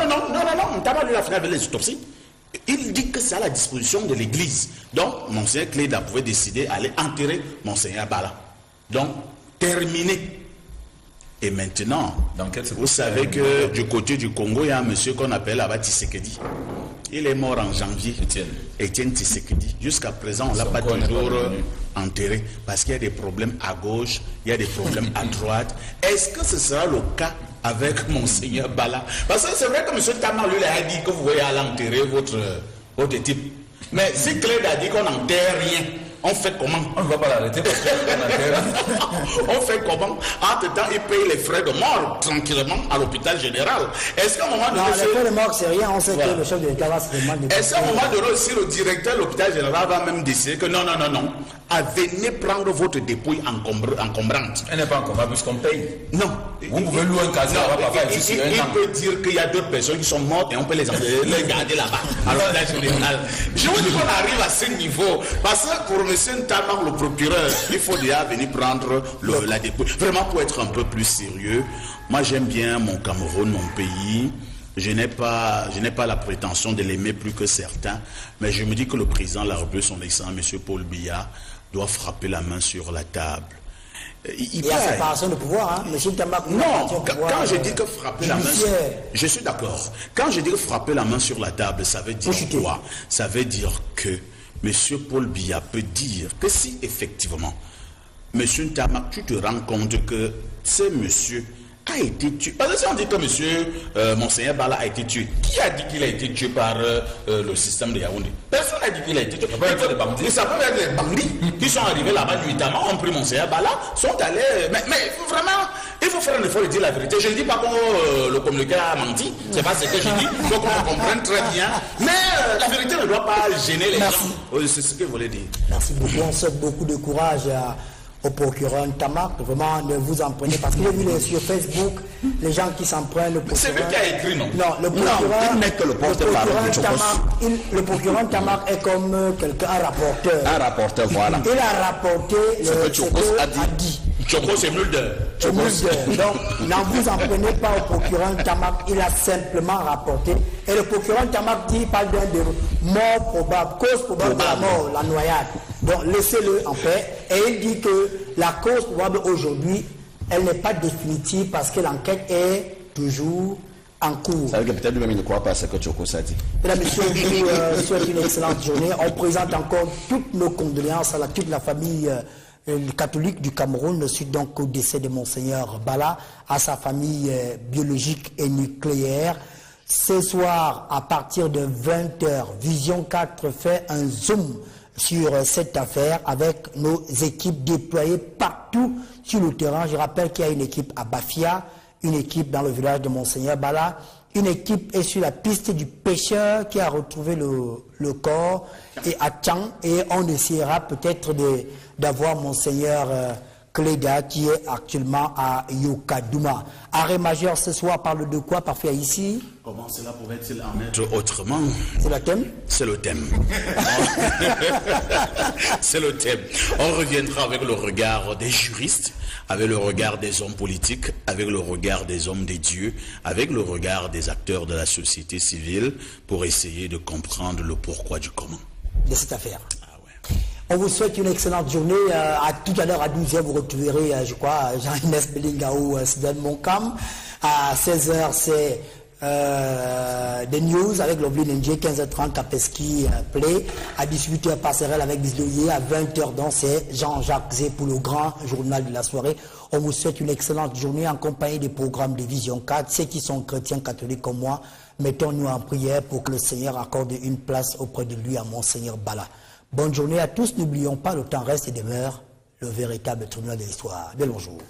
Tamar lui a fait avec les autopsies. Il dit que c'est à la disposition de l'Église. Donc, Monseigneur Cléda pouvait décider d'aller enterrer Monseigneur Bala. Donc, terminé. Et maintenant, vous savez que du côté du Congo, il y a un monsieur qu'on appelle Abba Tshisekedi. Il est mort en janvier. Étienne Tshisekedi. Jusqu'à présent, on ne l'a pas toujours enterré. Parce qu'il y a des problèmes à gauche, il y a des problèmes à droite. Est-ce que ce sera le cas avec Monseigneur Bala. Parce que c'est vrai que M. Tamar, lui, a dit que vous voyez aller enterrer votre type. Mais si Claude a dit qu'on n'enterre rien, on fait comment? On ne va pas l'arrêter parce qu'on enterre. On fait comment? Entre-temps, il paye les frais de mort tranquillement à l'hôpital général. Est-ce qu'à un moment donné... Non, les frais de mort, c'est rien. On sait que le chef de l'État va se demander... Est-ce qu'à un moment donné aussi, le directeur de l'hôpital général va même décider que non, venez prendre votre dépouille encombrante. Elle n'est pas encombrante puisqu'on paye. Non. Vous pouvez louer un casier, on va pas faire juste un an. Il peut dire qu'il y a d'autres personnes qui sont mortes et on peut les garder là-bas à l'hôpital général. Je vous dis qu'on arrive à ce niveau. Parce que pour M. Ntamar, le procureur, il faut déjà venir prendre la dépouille. Vraiment, pour être un peu plus sérieux, moi j'aime bien mon Cameroun, mon pays. Je n'ai pas la prétention de l'aimer plus que certains, mais je me dis que le président de la République, son excellent M. Paul Biya, doit frapper la main sur la table. Il y a séparation de pouvoir, hein. M. Ntamar. Non, quand je dis que frapper la main, je suis d'accord. Quand je dis que frapper la main sur la table, ça veut dire quoi? Ça veut dire que M. Paul Biya peut dire que si effectivement, M. Ntamar, tu te rends compte que ce monsieur a été tué. Parce que si on dit que Monseigneur Bala a été tué, qui a dit qu'il a été tué par le système de Yaoundé? Personne n'a dit qu'il a été tué. Ça peut être des bandits. Ça peut être des bandits qui sont arrivés là-bas nuitamment, ont pris Monseigneur Bala, sont allés... Mais vraiment, il faut faire un effort de dire la vérité. Je ne dis pas que le communiqué a menti, c'est pas ce que je dis, il faut qu'on comprenne très bien. Mais la vérité ne doit pas gêner les gens. C'est ce que je voulais dire. Merci beaucoup, on souhaite beaucoup de courage au procureur Ntamar. Vraiment, ne vous en prenez, parce que j'ai vu sur Facebook les gens qui s'en prennent. C'est lui qui a écrit, non? Non, le procureur, il n'est que le porte-parole de Ntamar, le procureur Ntamar est comme quelqu'un, un rapporteur. Un rapporteur, voilà. Il a rapporté ce que Tchokos a dit. Tchokos, c'est Mulder. Donc, n'en vous en prenez pas au procureur Ntamar, il a simplement rapporté. Et le procureur Ntamar dit, il parle d'un de mort probable, cause probable de la mort, la noyade. Donc, laissez-le en paix. Et il dit que la cause probable aujourd'hui, elle n'est pas définitive parce que l'enquête est toujours en cours. Ça veut dire que peut-être lui-même il ne croit pas à ce que Tchokos a dit. Mesdames et messieurs, je vous souhaite une excellente journée. On présente encore toutes nos condoléances à toute la famille catholique du Cameroun, suite donc au décès de Monseigneur Bala, à sa famille biologique et nucléaire. Ce soir, à partir de 20h, Vision 4 fait un zoom sur cette affaire avec nos équipes déployées partout sur le terrain. Je rappelle qu'il y a une équipe à Bafia, une équipe dans le village de Monseigneur Bala, une équipe est sur la piste du pêcheur qui a retrouvé le corps et à Tchang, et on essaiera peut-être d'avoir Monseigneur Cléda qui est actuellement à Yokadouma. Arrêt majeur ce soir parle de quoi parfait ici? Comment cela pourrait-il en être autrement? C'est le thème? C'est le thème. C'est le thème. On reviendra avec le regard des juristes, avec le regard des hommes politiques, avec le regard des hommes des dieux, avec le regard des acteurs de la société civile pour essayer de comprendre le pourquoi du comment de cette affaire. On vous souhaite une excellente journée. À tout à l'heure, à 12h, vous retrouverez, je crois, Jean-Inès Bellingaou, Sidane Monkam. À 16h, c'est des news avec l'Obli Nenje, 15h30, Kapeski Play. À 18h, Passerelle avec Bisdoyer. À 20h, donc, c'est Jean-Jacques Zé pour le grand journal de la soirée. On vous souhaite une excellente journée en compagnie des programmes de Vision 4. Ceux qui sont chrétiens catholiques comme moi, mettons-nous en prière pour que le Seigneur accorde une place auprès de lui à Monseigneur Bala. Bonne journée à tous. N'oublions pas, le temps reste et demeure le véritable tournoi de l'histoire. Bien bonjour.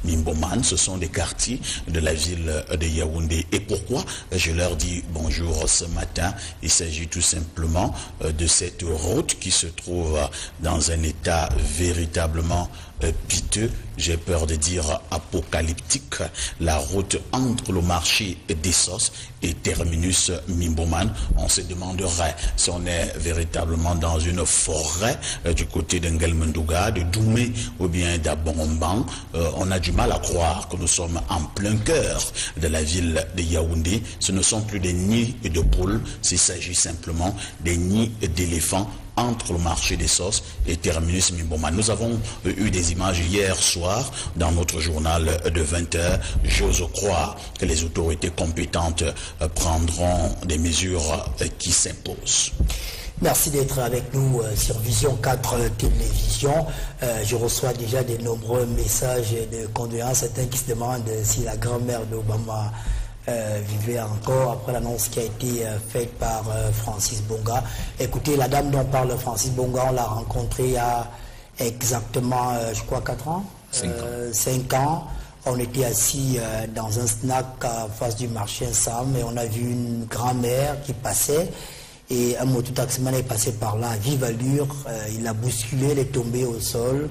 Mimboman, ce sont des quartiers de la ville de Yaoundé. Et pourquoi je leur dis bonjour ce matin? Il s'agit tout simplement de cette route qui se trouve dans un état véritablement piteux, j'ai peur de dire apocalyptique, la route entre le marché d'Essos et terminus Mimboman. On se demanderait si on est véritablement dans une forêt du côté d'Ngelmendouga, de Doumé ou bien d'Abomban. On a du mal à croire que nous sommes en plein cœur de la ville de Yaoundé. Ce ne sont plus des nids de poules, il s'agit simplement des nids d'éléphants entre le marché des sauces et Terminus Mimboma. Nous avons eu des images hier soir dans notre journal de 20h. J'ose croire que les autorités compétentes prendront des mesures qui s'imposent. Merci d'être avec nous sur Vision 4 Télévision. Je reçois déjà de nombreux messages de condoléances. Certains qui se demandent si la grand-mère d'Obama vivait encore après l'annonce qui a été faite par Francis Bonga. Écoutez, la dame dont parle Francis Bonga, on l'a rencontrée il y a exactement, je crois, 4 ans 5 ans. On était assis dans un snack à face du marché Sam et on a vu une grand-mère qui passait. Et un mototaximan est passé par là à vive allure, il a bousculé, elle est tombée au sol,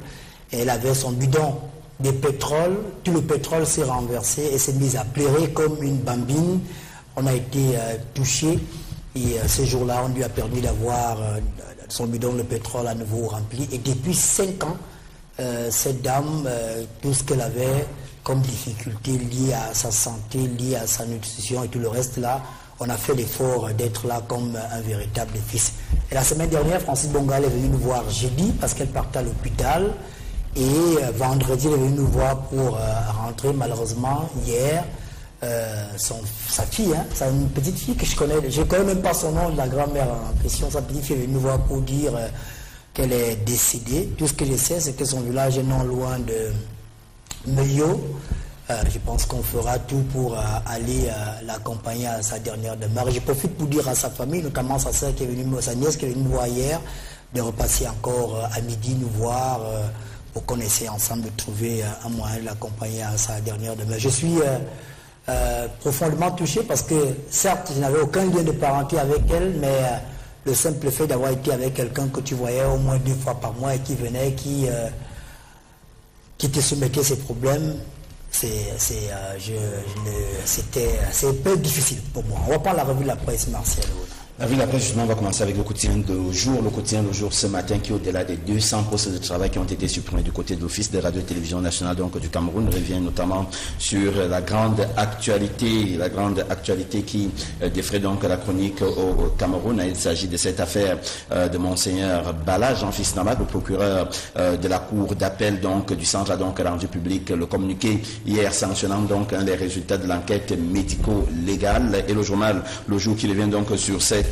et elle avait son bidon de pétrole, tout le pétrole s'est renversé et s'est mise à pleurer comme une bambine. On a été touchés et ce jour-là, on lui a permis d'avoir son bidon de pétrole à nouveau rempli. Et depuis 5 ans, cette dame, tout ce qu'elle avait comme difficulté liée à sa santé, liée à sa nutrition et tout le reste là, on a fait l'effort d'être là comme un véritable fils. Et la semaine dernière, Francis Bonga est venu nous voir jeudi parce qu'elle partait à l'hôpital. Et vendredi, elle est venue nous voir pour rentrer. Malheureusement, hier, sa fille, c'est une petite fille que je connais même pas son nom, la grand-mère en question. Sa petite fille est venue nous voir pour dire qu'elle est décédée. Tout ce que je sais, c'est que son village est non loin de Meyo. Je pense qu'on fera tout pour aller l'accompagner à sa dernière demeure. Je profite pour dire à sa famille, notamment sa soeur qui est venue, sa nièce qui est venue nous voir hier, de repasser encore à midi nous voir pour qu'on essaie ensemble de trouver un moyen de l'accompagner à sa dernière demeure. Je suis profondément touché parce que certes, je n'avais aucun lien de parenté avec elle, mais le simple fait d'avoir été avec quelqu'un que tu voyais au moins 2 fois par mois et qui venait, qui te soumettait ses problèmes, c'est un peu difficile pour moi. On va prendre la revue de la presse, Martial. La revue de la presse, justement, on va commencer avec le quotidien de jour. Le quotidien de jour ce matin qui, au-delà des 200 postes de travail qui ont été supprimés du côté de l'Office de radio et télévision nationale donc, du Cameroun, revient notamment sur la grande actualité qui défraie donc la chronique au Cameroun. Il s'agit de cette affaire de Monseigneur Bala, Jean-Fils Namad, le procureur de la cour d'appel donc du centre a donc rendu public le communiqué hier sanctionnant donc les résultats de l'enquête médico-légale et le journal Le Jour qui revient donc sur cette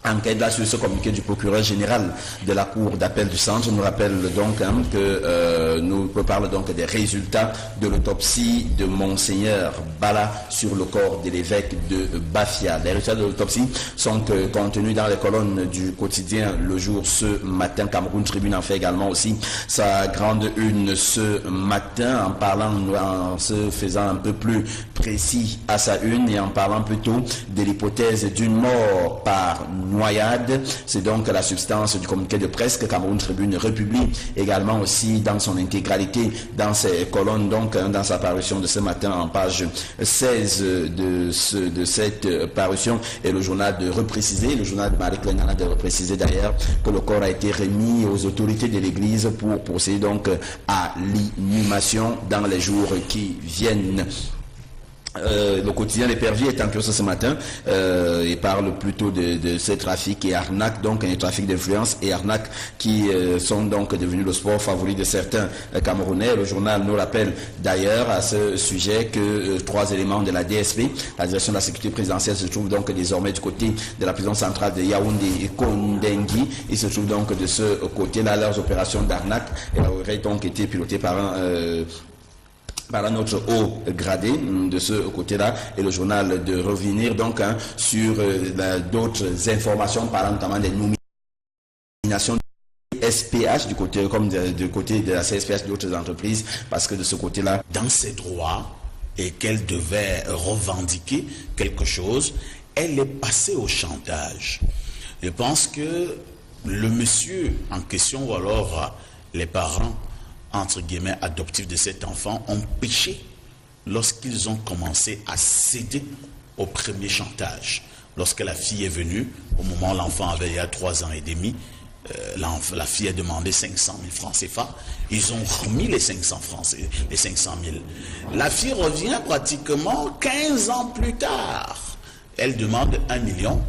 enquête là sur ce communiqué du procureur général de la cour d'appel du centre nous rappelle donc que nous parle donc des résultats de l'autopsie de Monseigneur Bala sur le corps de l'évêque de Bafia. Les résultats de l'autopsie sont contenus dans les colonnes du quotidien Le Jour ce matin. Cameroun Tribune en fait également aussi sa grande une ce matin en se faisant un peu plus précis à sa une et en parlant plutôt de l'hypothèse d'une mort par noyade. C'est donc la substance du communiqué de presse que Cameroun Tribune republie également aussi dans son intégralité dans ses colonnes, donc dans sa parution de ce matin en page 16 de cette parution. Et le journal de repréciser, le journal de Marie-Claire Nana de repréciser d'ailleurs que le corps a été remis aux autorités de l'église pour procéder donc à l'inhumation dans les jours qui viennent. Le quotidien L'Épervier est en kiosque ce matin et parle plutôt de ces trafics et arnaques, donc un trafic d'influence et arnaques qui sont donc devenus le sport favori de certains Camerounais. Le journal nous rappelle d'ailleurs à ce sujet que 3 éléments de la DSP, la direction de la sécurité présidentielle, se trouvent donc désormais du côté de la prison centrale de Yaoundé et Kondengui. Ils se trouvent donc de ce côté-là. Leurs opérations d'arnaque auraient donc été pilotées par notre haut gradé de ce côté-là, et le journal de revenir donc sur d'autres informations parlant notamment des nominations SPH du côté comme du côté de la CSPH d'autres entreprises, parce que de ce côté-là, dans ses droits et qu'elle devait revendiquer quelque chose, elle est passée au chantage. Je pense que le monsieur en question ou alors les parents entre guillemets adoptifs de cet enfant ont péché lorsqu'ils ont commencé à céder au premier chantage. Lorsque la fille est venue, au moment où l'enfant avait il y a 3 ans et demi, la fille a demandé 500 000 francs CFA. Ils ont remis les 500 000. La fille revient pratiquement 15 ans plus tard. Elle demande 1,5 million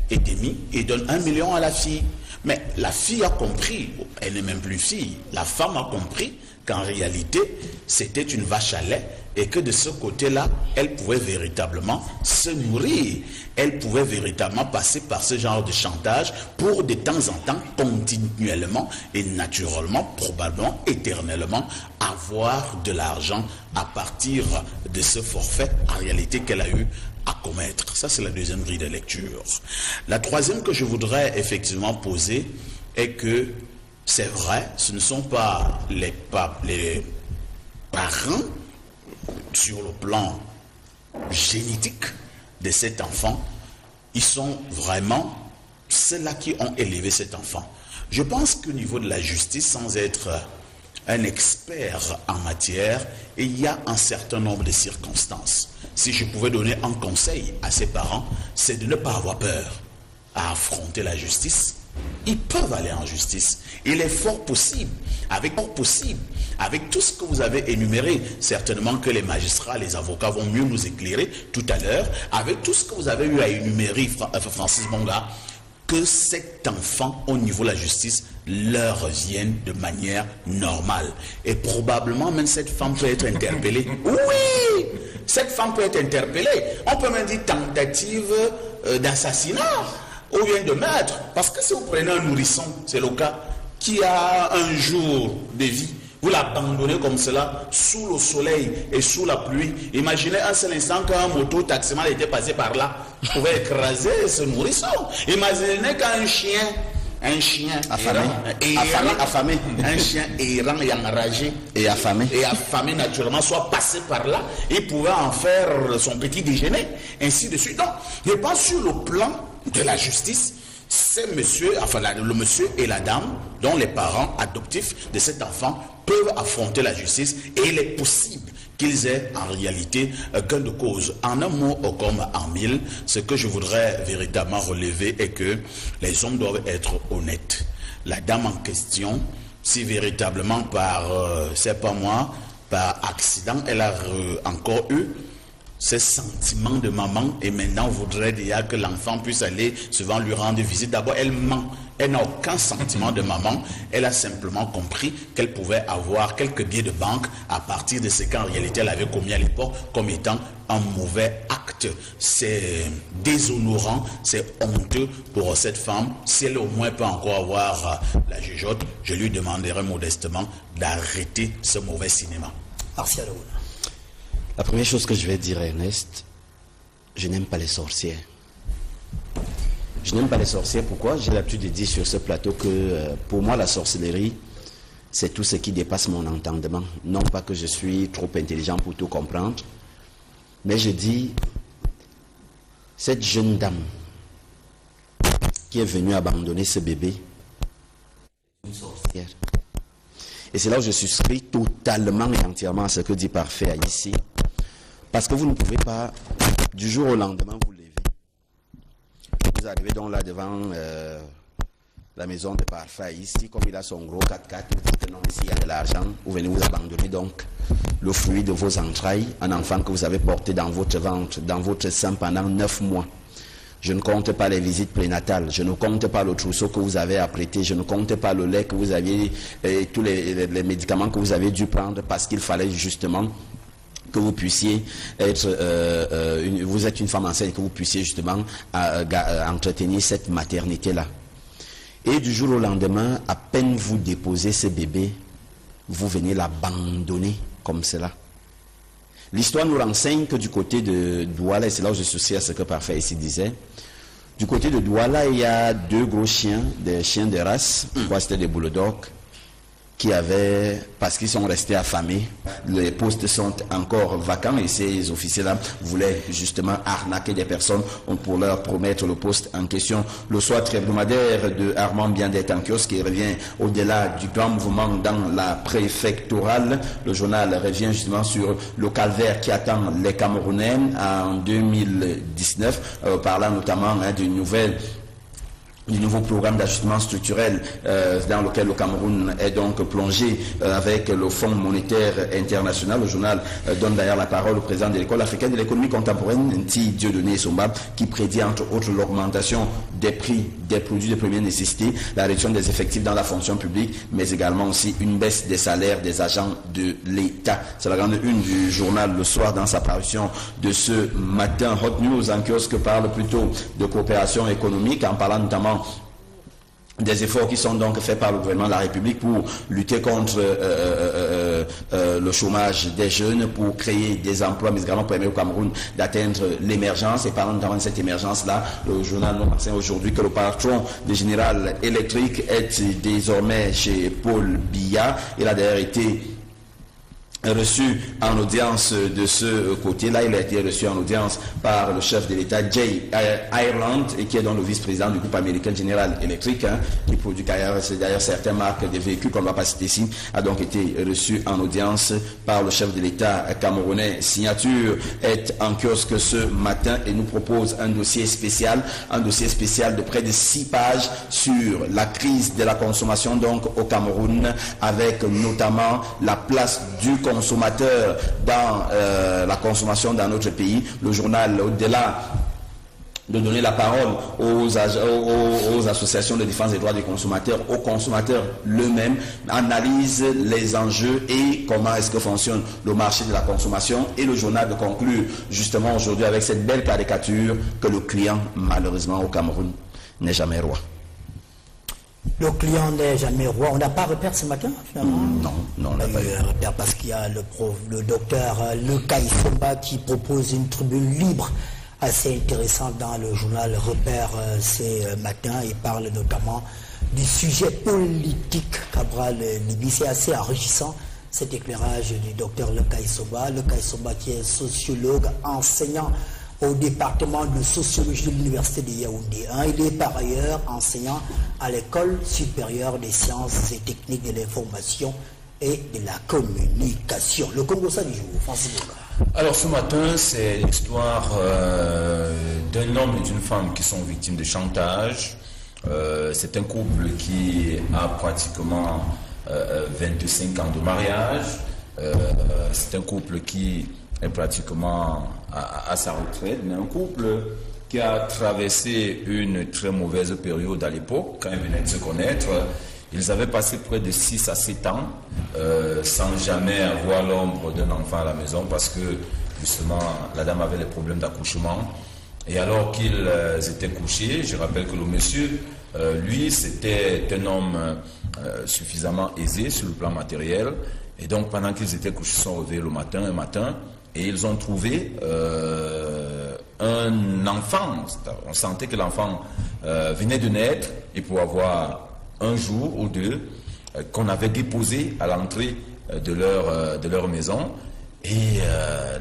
et donne 1 million à la fille. Mais la fille a compris, elle n'est même plus fille, la femme a compris qu'en réalité, c'était une vache à lait et que de ce côté-là, elle pouvait véritablement se nourrir. Elle pouvait véritablement passer par ce genre de chantage pour de temps en temps, continuellement et naturellement, probablement, éternellement, avoir de l'argent à partir de ce forfait, en réalité, qu'elle a eu à commettre. Ça, c'est la deuxième grille de lecture. La troisième que je voudrais effectivement poser est que c'est vrai, ce ne sont pas les parents sur le plan génétique de cet enfant, ils sont vraiment ceux-là qui ont élevé cet enfant. Je pense qu'au niveau de la justice, sans être un expert en matière, il y a un certain nombre de circonstances. Si je pouvais donner un conseil à ces parents, c'est de ne pas avoir peur à affronter la justice. Ils peuvent aller en justice. Il est fort possible, avec tout ce que vous avez énuméré, certainement que les magistrats, les avocats vont mieux nous éclairer tout à l'heure, avec tout ce que vous avez eu à énumérer, Francis Bonga, que cet enfant, au niveau de la justice, leur revienne de manière normale. Et probablement, même cette femme peut être interpellée. Oui, cette femme peut être interpellée. On peut même dire tentative d'assassinat ou bien de meurtre. Parce que si vous prenez un nourrisson, c'est le cas, qui a un jour de vie, vous l'abandonnez comme cela, sous le soleil et sous la pluie. Imaginez un seul instant qu'un moto-taximan était passé par là, pouvait écraser ce nourrisson. Imaginez qu'un chien affamé, un chien errant et enragé et affamé naturellement soit passé par là, il pouvait en faire son petit déjeuner, ainsi de suite. Donc, je pense sur le plan de la justice, c'est monsieur, enfin le monsieur et la dame, dont les parents adoptifs de cet enfant peuvent affronter la justice, et il est possible qu'ils aient en réalité gain de cause. En un mot comme en mille, ce que je voudrais véritablement relever est que les hommes doivent être honnêtes. La dame en question, si véritablement c'est pas moi, par accident, elle a encore eu ce sentiment de maman et maintenant voudrait déjà que l'enfant puisse aller souvent lui rendre visite. D'abord, elle ment. Elle n'a aucun sentiment de maman. Elle a simplement compris qu'elle pouvait avoir quelques billets de banque à partir de ce qu'en réalité elle avait commis à l'époque comme étant un mauvais acte. C'est déshonorant, c'est honteux pour cette femme. Si elle au moins peut encore avoir la jugeote, je lui demanderai modestement d'arrêter ce mauvais cinéma. Martial. La première chose que je vais dire, Ernest, je n'aime pas les sorcières. Je n'aime pas les sorcières. Pourquoi? J'ai l'habitude de dire sur ce plateau que pour moi, la sorcellerie, c'est tout ce qui dépasse mon entendement. Non pas que je suis trop intelligent pour tout comprendre, mais je dis, cette jeune dame qui est venue abandonner ce bébé, une sorcière. Et c'est là où je souscris totalement et entièrement à ce que dit Parfait ici. Parce que vous ne pouvez pas, du jour au lendemain, vous lever. Vous arrivez donc là devant la maison de Parfait ici, comme il a son gros 4x4, vous dites non, ici il y a de l'argent, vous venez vous abandonner donc le fruit de vos entrailles, un enfant que vous avez porté dans votre ventre, dans votre sein pendant 9 mois. Je ne compte pas les visites prénatales, je ne compte pas le trousseau que vous avez apprêté, je ne compte pas le lait que vous aviez, et tous les médicaments que vous avez dû prendre parce qu'il fallait justement que vous puissiez être, vous êtes une femme enceinte, que vous puissiez justement entretenir cette maternité-là. Et du jour au lendemain, à peine vous déposez ce bébé, vous venez l'abandonner comme cela. L'histoire nous renseigne que du côté de Douala, et c'est là où je suis à ce que Parfait ici disait, du côté de Douala, il y a 2 gros chiens, des chiens de race, c'était des bulldogs, qui avaient, parce qu'ils sont restés affamés, les postes sont encore vacants et ces officiers-là voulaient justement arnaquer des personnes pour leur promettre le poste en question. Le soir hebdomadaire de Armand Biandet en kiosque qui revient au-delà du grand mouvement dans la préfectorale. Le journal revient justement sur le calvaire qui attend les Camerounais en 2019, parlant notamment d'une nouvelle du nouveau programme d'ajustement structurel dans lequel le Cameroun est donc plongé avec le Fonds monétaire international. Le journal donne d'ailleurs la parole au président de l'école africaine de l'économie contemporaine, Nti Dieudonné Somba, qui prédit entre autres l'augmentation des prix des produits de première nécessité, la réduction des effectifs dans la fonction publique, mais également aussi une baisse des salaires des agents de l'État. C'est la grande une du journal Le Soir dans sa parution de ce matin. Hot News en kiosque parle plutôt de coopération économique en parlant notamment des efforts qui sont donc faits par le gouvernement de la République pour lutter contre le chômage des jeunes, pour créer des emplois, mais également pour permettre au Cameroun d'atteindre l'émergence. Et parlant notamment de cette émergence-là, le journal nous enseigne aujourd'hui que le patron de General Electric est désormais chez Paul Biya. Il a d'ailleurs été reçu en audience de ce côté-là. Il a été reçu en audience par le chef de l'État, Jay Ireland, et qui est donc le vice-président du groupe américain General Electric, qui produit d'ailleurs certaines marques de véhicules qu'on ne va pas citer ici, a donc été reçu en audience par le chef de l'État camerounais. Signature est en kiosque ce matin et nous propose un dossier spécial de près de 6 pages sur la crise de la consommation donc au Cameroun, avec notamment la place du consommateurs dans la consommation dans notre pays. Le journal, au-delà de donner la parole aux associations de défense des droits des consommateurs, aux consommateurs eux-mêmes, analyse les enjeux et comment est-ce que fonctionne le marché de la consommation. Et le journal de conclure justement aujourd'hui avec cette belle caricature que le client, malheureusement au Cameroun, n'est jamais roi. Le client n'est jamais roi. On n'a pas repère ce matin, finalement? Non, on n'a pas eu repère parce qu'il y a le docteur Lekai Somba qui propose une tribune libre assez intéressante dans le journal Repère ce matin. Il parle notamment du sujet politique Cabral Libye. C'est assez enrichissant cet éclairage du docteur Lekai Somba. Lekai Somba qui est sociologue, enseignant au département de sociologie de l'université de Yaoundé. Il est par ailleurs enseignant à l'école supérieure des sciences et techniques de l'information et de la communication. Le Congo-ça du jour, Francis Boga. Alors ce matin, c'est l'histoire d'un homme et d'une femme qui sont victimes de chantage. C'est un couple qui a pratiquement 25 ans de mariage. C'est un couple qui est pratiquement à sa retraite, mais un couple qui a traversé une très mauvaise période à l'époque, quand ils venaient de se connaître. Ils avaient passé près de 6 à 7 ans sans jamais avoir l'ombre d'un enfant à la maison parce que justement la dame avait des problèmes d'accouchement. Et alors qu'ils étaient couchés, je rappelle que le monsieur, lui, c'était un homme suffisamment aisé sur le plan matériel. Et donc pendant qu'ils étaient couchés, ils sont réveillés un matin, et ils ont trouvé un enfant. On sentait que l'enfant venait de naître et pour avoir un jour ou deux qu'on avait déposé à l'entrée de leur maison. Et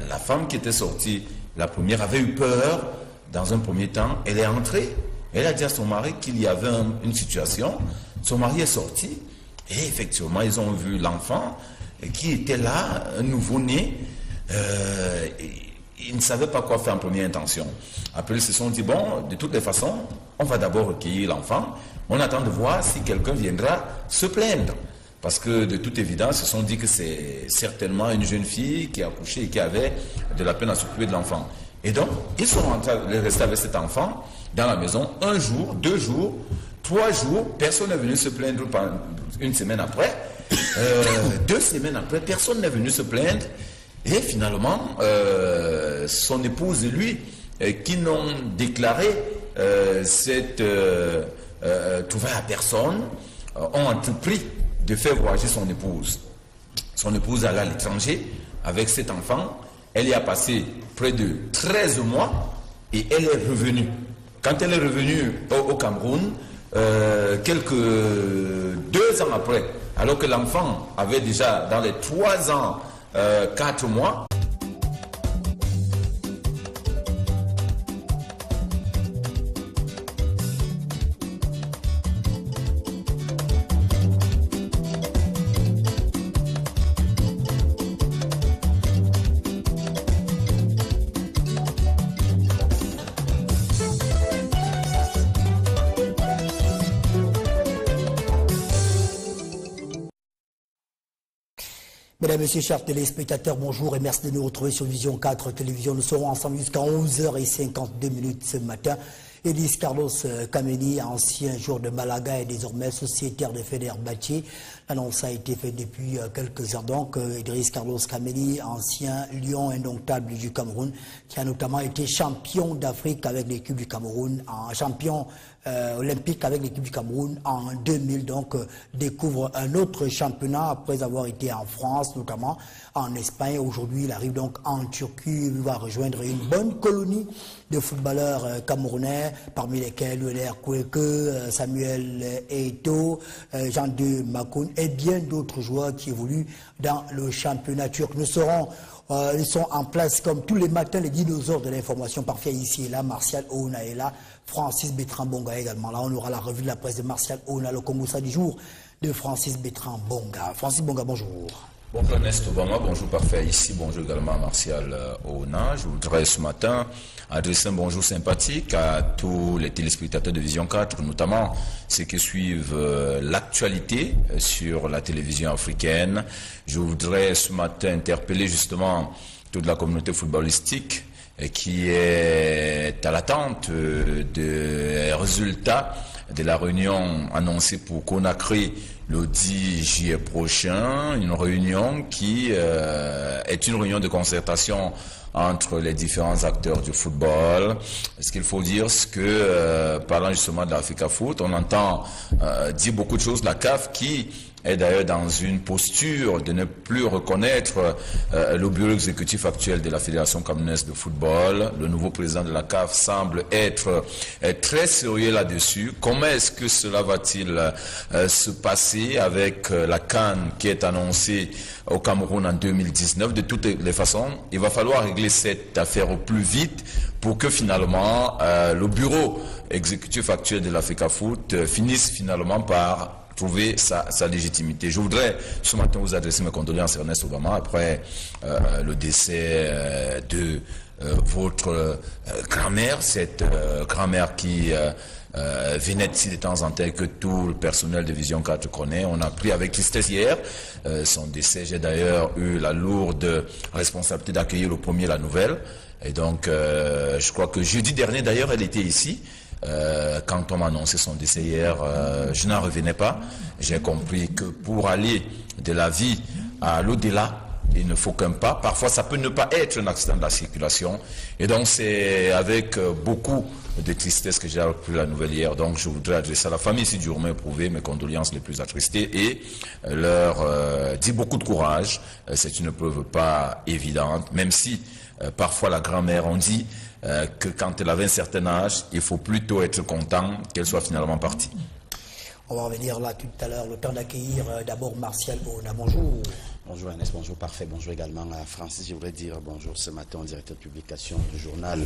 la femme qui était sortie, la première, avait eu peur dans un premier temps. Elle est entrée, elle a dit à son mari qu'il y avait une situation. Son mari est sorti et effectivement ils ont vu l'enfant qui était là, un nouveau-né. Ils ne savaient pas quoi faire en première intention. Après, ils se sont dit, bon, de toutes les façons, on va d'abord recueillir l'enfant. On attend de voir si quelqu'un viendra se plaindre. Parce que, de toute évidence, ils se sont dit que c'est certainement une jeune fille qui a accouché et qui avait de la peine à s'occuper de l'enfant. Et donc, ils sont restés avec cet enfant dans la maison 1 jour, 2 jours, 3 jours. Personne n'est venu se plaindre pendant 1 semaine après. 2 semaines après, personne n'est venu se plaindre. Et finalement, son épouse et lui, qui n'ont déclaré cette trouvaille à personne, ont entrepris de faire voyager son épouse. Son épouse allait à l'étranger avec cet enfant. Elle y a passé près de 13 mois et elle est revenue. Quand elle est revenue au Cameroun, quelques 2 ans après, alors que l'enfant avait déjà dans les 3 ans 4 mois. Mesdames, Messieurs, chers téléspectateurs, bonjour et merci de nous retrouver sur Vision 4 Télévision. Nous serons ensemble jusqu'à 11h52 ce matin. Elise Carlos Kameni, ancien joueur de Malaga et désormais sociétaire de Fenerbahçe. L'annonce a été faite depuis quelques heures. Donc, Idriss Carlos Kameni, ancien lion indomptable du Cameroun, qui a notamment été champion d'Afrique avec l'équipe du Cameroun, champion olympique avec l'équipe du Cameroun en 2000. Donc, découvre un autre championnat après avoir été en France, notamment en Espagne. Aujourd'hui, il arrive donc en Turquie. Il va rejoindre une bonne colonie de footballeurs camerounais, parmi lesquels Euler Koueke, Samuel Eto'o, Jean-de Makoun et bien d'autres joueurs qui évoluent dans le championnat turc. Ils sont en place comme tous les matins, les dinosaures de l'information parfait ici et là. Martial Ouna est là, Francis Bertrand Bonga également. Là, on aura la revue de la presse de Martial Ouna, le Congossa du jour de Francis Bertrand Bonga. Francis Bonga, bonjour. Bonjour Ernest Obama, bonjour Parfait ici, bonjour également à Martial Ouna. Je voudrais ce matin adresser un bonjour sympathique à tous les téléspectateurs de Vision 4, notamment ceux qui suivent l'actualité sur la télévision africaine. Je voudrais ce matin interpeller justement toute la communauté footballistique qui est à l'attente des résultats de la réunion annoncée pour Conakry le 10 juillet prochain, une réunion qui est une réunion de concertation entre les différents acteurs du football. Ce qu'il faut dire, c'est que parlant justement de l'Africa Foot, on entend dire beaucoup de choses. La CAF qui est d'ailleurs dans une posture de ne plus reconnaître le bureau exécutif actuel de la Fédération camerounaise de football. Le nouveau président de la CAF semble être très sérieux là-dessus. Comment est-ce que cela va-t-il se passer avec la CAN qui est annoncée au Cameroun en 2019? De toutes les façons, il va falloir régler cette affaire au plus vite pour que finalement le bureau exécutif actuel de l'Africa Foot finisse finalement par trouver sa légitimité. Je voudrais ce matin vous adresser mes condoléances, Ernest Obama, après le décès de votre grand-mère, cette grand-mère qui venait ici de temps en temps, que tout le personnel de Vision 4 connaît. On a appris avec tristesse hier son décès. J'ai d'ailleurs eu la lourde responsabilité d'accueillir le premier la nouvelle. Et donc, je crois que jeudi dernier, d'ailleurs, elle était ici. Quand on m'a annoncé son décès hier, je n'en revenais pas. J'ai compris que pour aller de la vie à l'au-delà, il ne faut qu'un pas. Parfois, ça peut ne pas être un accident de la circulation. Et donc, c'est avec beaucoup de tristesse que j'ai appris la nouvelle hier. Donc, je voudrais adresser à la famille ici du Romain Prouvé mes condoléances les plus attristées et leur dire beaucoup de courage. C'est une preuve pas évidente, même si parfois la grand-mère, on dit que quand elle avait un certain âge, il faut plutôt être content qu'elle soit finalement partie. On va revenir là tout à l'heure, le temps d'accueillir d'abord Martial Ouna. Bonjour. Bonjour Ernest, bonjour Parfait, bonjour également à Francis. Je voudrais dire bonjour ce matin au directeur de publication du journal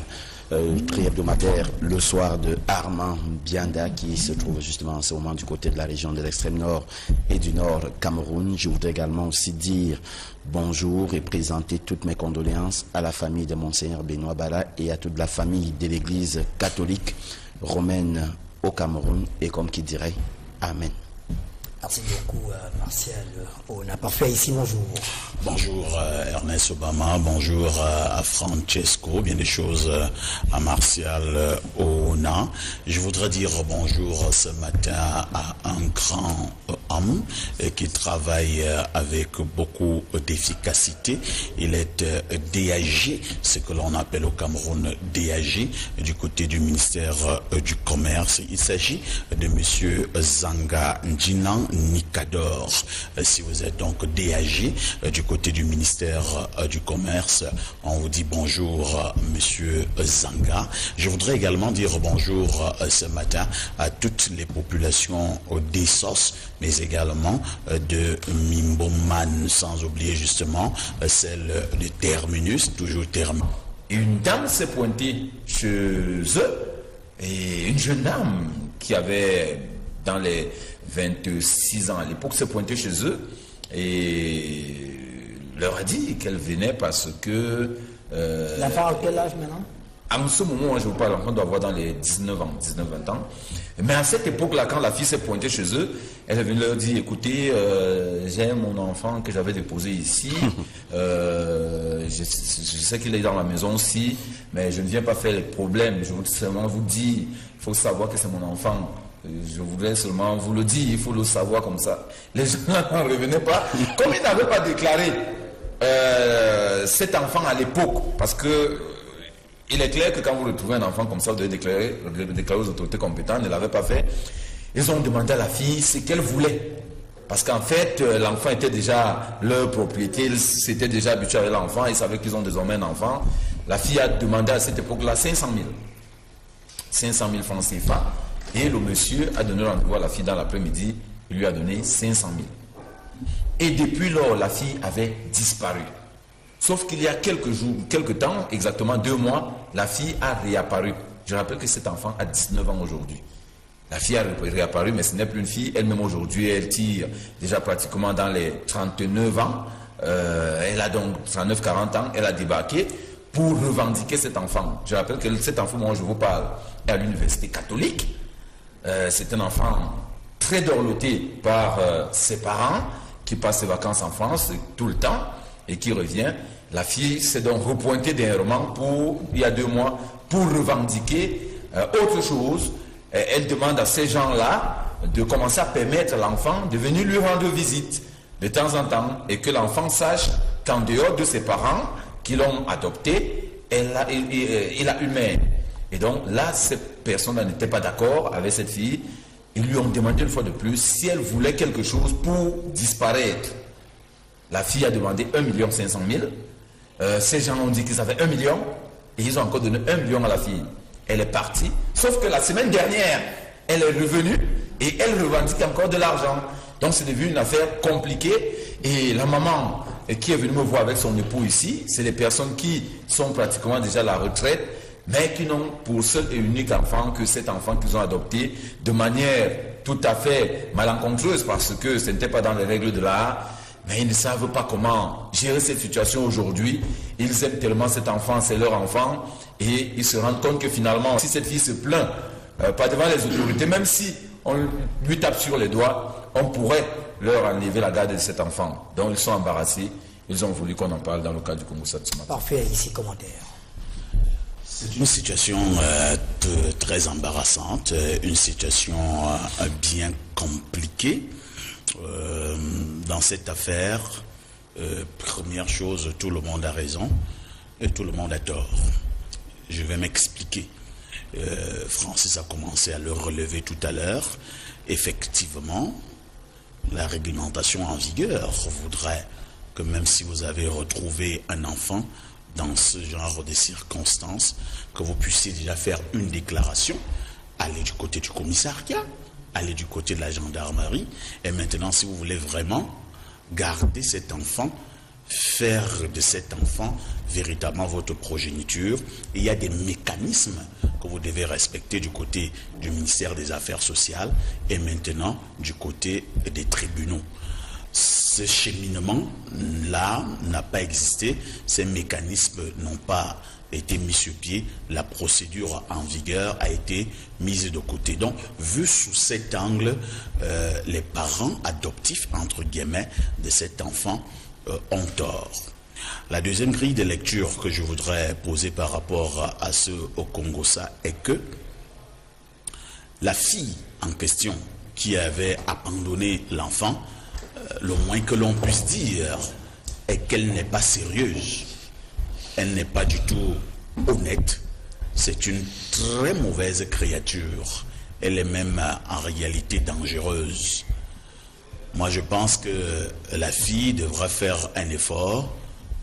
tri-hebdomadaire Le Soir de Armand Bianda qui se trouve justement en ce moment du côté de la région de l'extrême nord et du nord Cameroun. Je voudrais également aussi dire bonjour et présenter toutes mes condoléances à la famille de Monseigneur Benoît Bala et à toute la famille de l'église catholique romaine au Cameroun et comme qui dirait Amen. Merci beaucoup, Martial. On a parfait ici, bonjour. Bonjour Ernest Obama, bonjour à Francesco, bien des choses à Martial Ouna. Je voudrais dire bonjour ce matin à un grand homme qui travaille avec beaucoup d'efficacité. Il est DAG, ce que l'on appelle au Cameroun DAG, du côté du ministère du Commerce. Il s'agit de monsieur Zanga Njinan Nicador. Si vous êtes donc DAG du côté du ministère du Commerce, on vous dit bonjour monsieur Zanga. Je voudrais également dire bonjour ce matin à toutes les populations d'Essos, mais également de Mimboman, sans oublier justement celle de Terminus, toujours Terminus. Une dame s'est pointée chez eux, et une jeune dame qui avait dans les 26 ans à l'époque s'est pointée chez eux et leur a dit qu'elle venait parce que... L'enfant a quel âge maintenant? En ce moment, je vous parle, l'enfant doit avoir dans les 19 ans, 19-20 ans. Mais à cette époque-là, quand la fille s'est pointée chez eux, elle est venue leur dire, écoutez, j'ai mon enfant que j'avais déposé ici, je sais qu'il est dans la maison aussi, mais je ne viens pas faire les problèmes, je veux seulement vous dire, il faut savoir que c'est mon enfant. Je voudrais seulement vous le dire, il faut le savoir comme ça. Les gens n'en revenaient pas. Comme ils n'avaient pas déclaré cet enfant à l'époque, parce que il est clair que quand vous retrouvez un enfant comme ça, vous devez déclarer aux autorités compétentes, ne l'avait pas fait. Ils ont demandé à la fille ce qu'elle voulait. Parce qu'en fait, l'enfant était déjà leur propriété, ils s'étaient déjà habitués avec l'enfant, ils savaient qu'ils ont désormais un enfant. La fille a demandé à cette époque-là 500 000. 500 000 francs CFA. Et le monsieur a donné rendez-vous à la fille dans l'après-midi, il lui a donné 500 000. Et depuis lors, la fille avait disparu. Sauf qu'il y a quelques temps, exactement 2 mois, la fille a réapparu. Je rappelle que cet enfant a 19 ans aujourd'hui. La fille a réapparu, mais ce n'est plus une fille. Elle-même aujourd'hui, elle tire déjà pratiquement dans les 39 ans. Elle a donc 39-40 ans. Elle a débarqué pour revendiquer cet enfant. Je rappelle que cet enfant, moi je vous parle, est à l'université catholique. C'est un enfant très dorloté par ses parents, qui passe ses vacances en France tout le temps et qui revient. La fille s'est donc repointée dernièrement il y a 2 mois pour revendiquer autre chose. Elle demande à ces gens-là de commencer à permettre à l'enfant de venir lui rendre visite de temps en temps et que l'enfant sache qu'en dehors de ses parents qui l'ont adopté, il a une mère. Et donc là, cette personne n'était pas d'accord avec cette fille. Ils lui ont demandé une fois de plus si elle voulait quelque chose pour disparaître. La fille a demandé 1 500 000. Ces gens ont dit qu'ils avaient 1 million et ils ont encore donné 1 million à la fille. Elle est partie, sauf que la semaine dernière, elle est revenue et elle revendique encore de l'argent. Donc c'est devenu une affaire compliquée et la maman qui est venue me voir avec son époux ici, c'est des personnes qui sont pratiquement déjà à la retraite, mais qui n'ont pour seul et unique enfant que cet enfant qu'ils ont adopté de manière tout à fait malencontreuse parce que ce n'était pas dans les règles de l'art. Mais ils ne savent pas comment gérer cette situation aujourd'hui. Ils aiment tellement cet enfant, c'est leur enfant. Et ils se rendent compte que finalement, si cette fille se plaint, pas devant les autorités, même si on lui tape sur les doigts, on pourrait leur enlever la garde de cet enfant. Donc ils sont embarrassés. Ils ont voulu qu'on en parle dans le cas du Congo Sat ce matin. Parfait, ici commentaire. C'est une situation très embarrassante, une situation bien compliquée. Dans cette affaire, première chose, tout le monde a raison et tout le monde a tort. Je vais m'expliquer. Francis a commencé à le relever tout à l'heure. Effectivement, la réglementation en vigueur voudrait que même si vous avez retrouvé un enfant dans ce genre de circonstances, que vous puissiez déjà faire une déclaration, aller du côté du commissariat, aller du côté de la gendarmerie, et maintenant si vous voulez vraiment garder cet enfant, faire de cet enfant véritablement votre progéniture, il y a des mécanismes que vous devez respecter du côté du ministère des Affaires sociales et maintenant du côté des tribunaux. Ce cheminement-là n'a pas existé, ces mécanismes n'ont pas été mis sur pied, la procédure en vigueur a été mise de côté. Donc, vu sous cet angle, les parents adoptifs, entre guillemets, de cet enfant ont tort. La deuxième grille de lecture que je voudrais poser par rapport à ce au Congo-Ça est que la fille en question qui avait abandonné l'enfant, le moins que l'on puisse dire est qu'elle n'est pas sérieuse. Elle n'est pas du tout honnête. C'est une très mauvaise créature. Elle est même en réalité dangereuse. Moi, je pense que la fille devra faire un effort,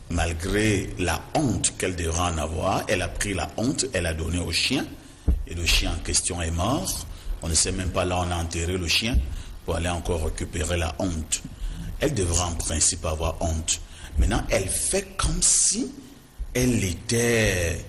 malgré la honte qu'elle devra en avoir. Elle a pris la honte, elle a donné au chien, et le chien en question est mort. On ne sait même pas là où on a enterré le chien, pour aller encore récupérer la honte. Elle devra en principe avoir honte. Maintenant, elle fait comme si elle était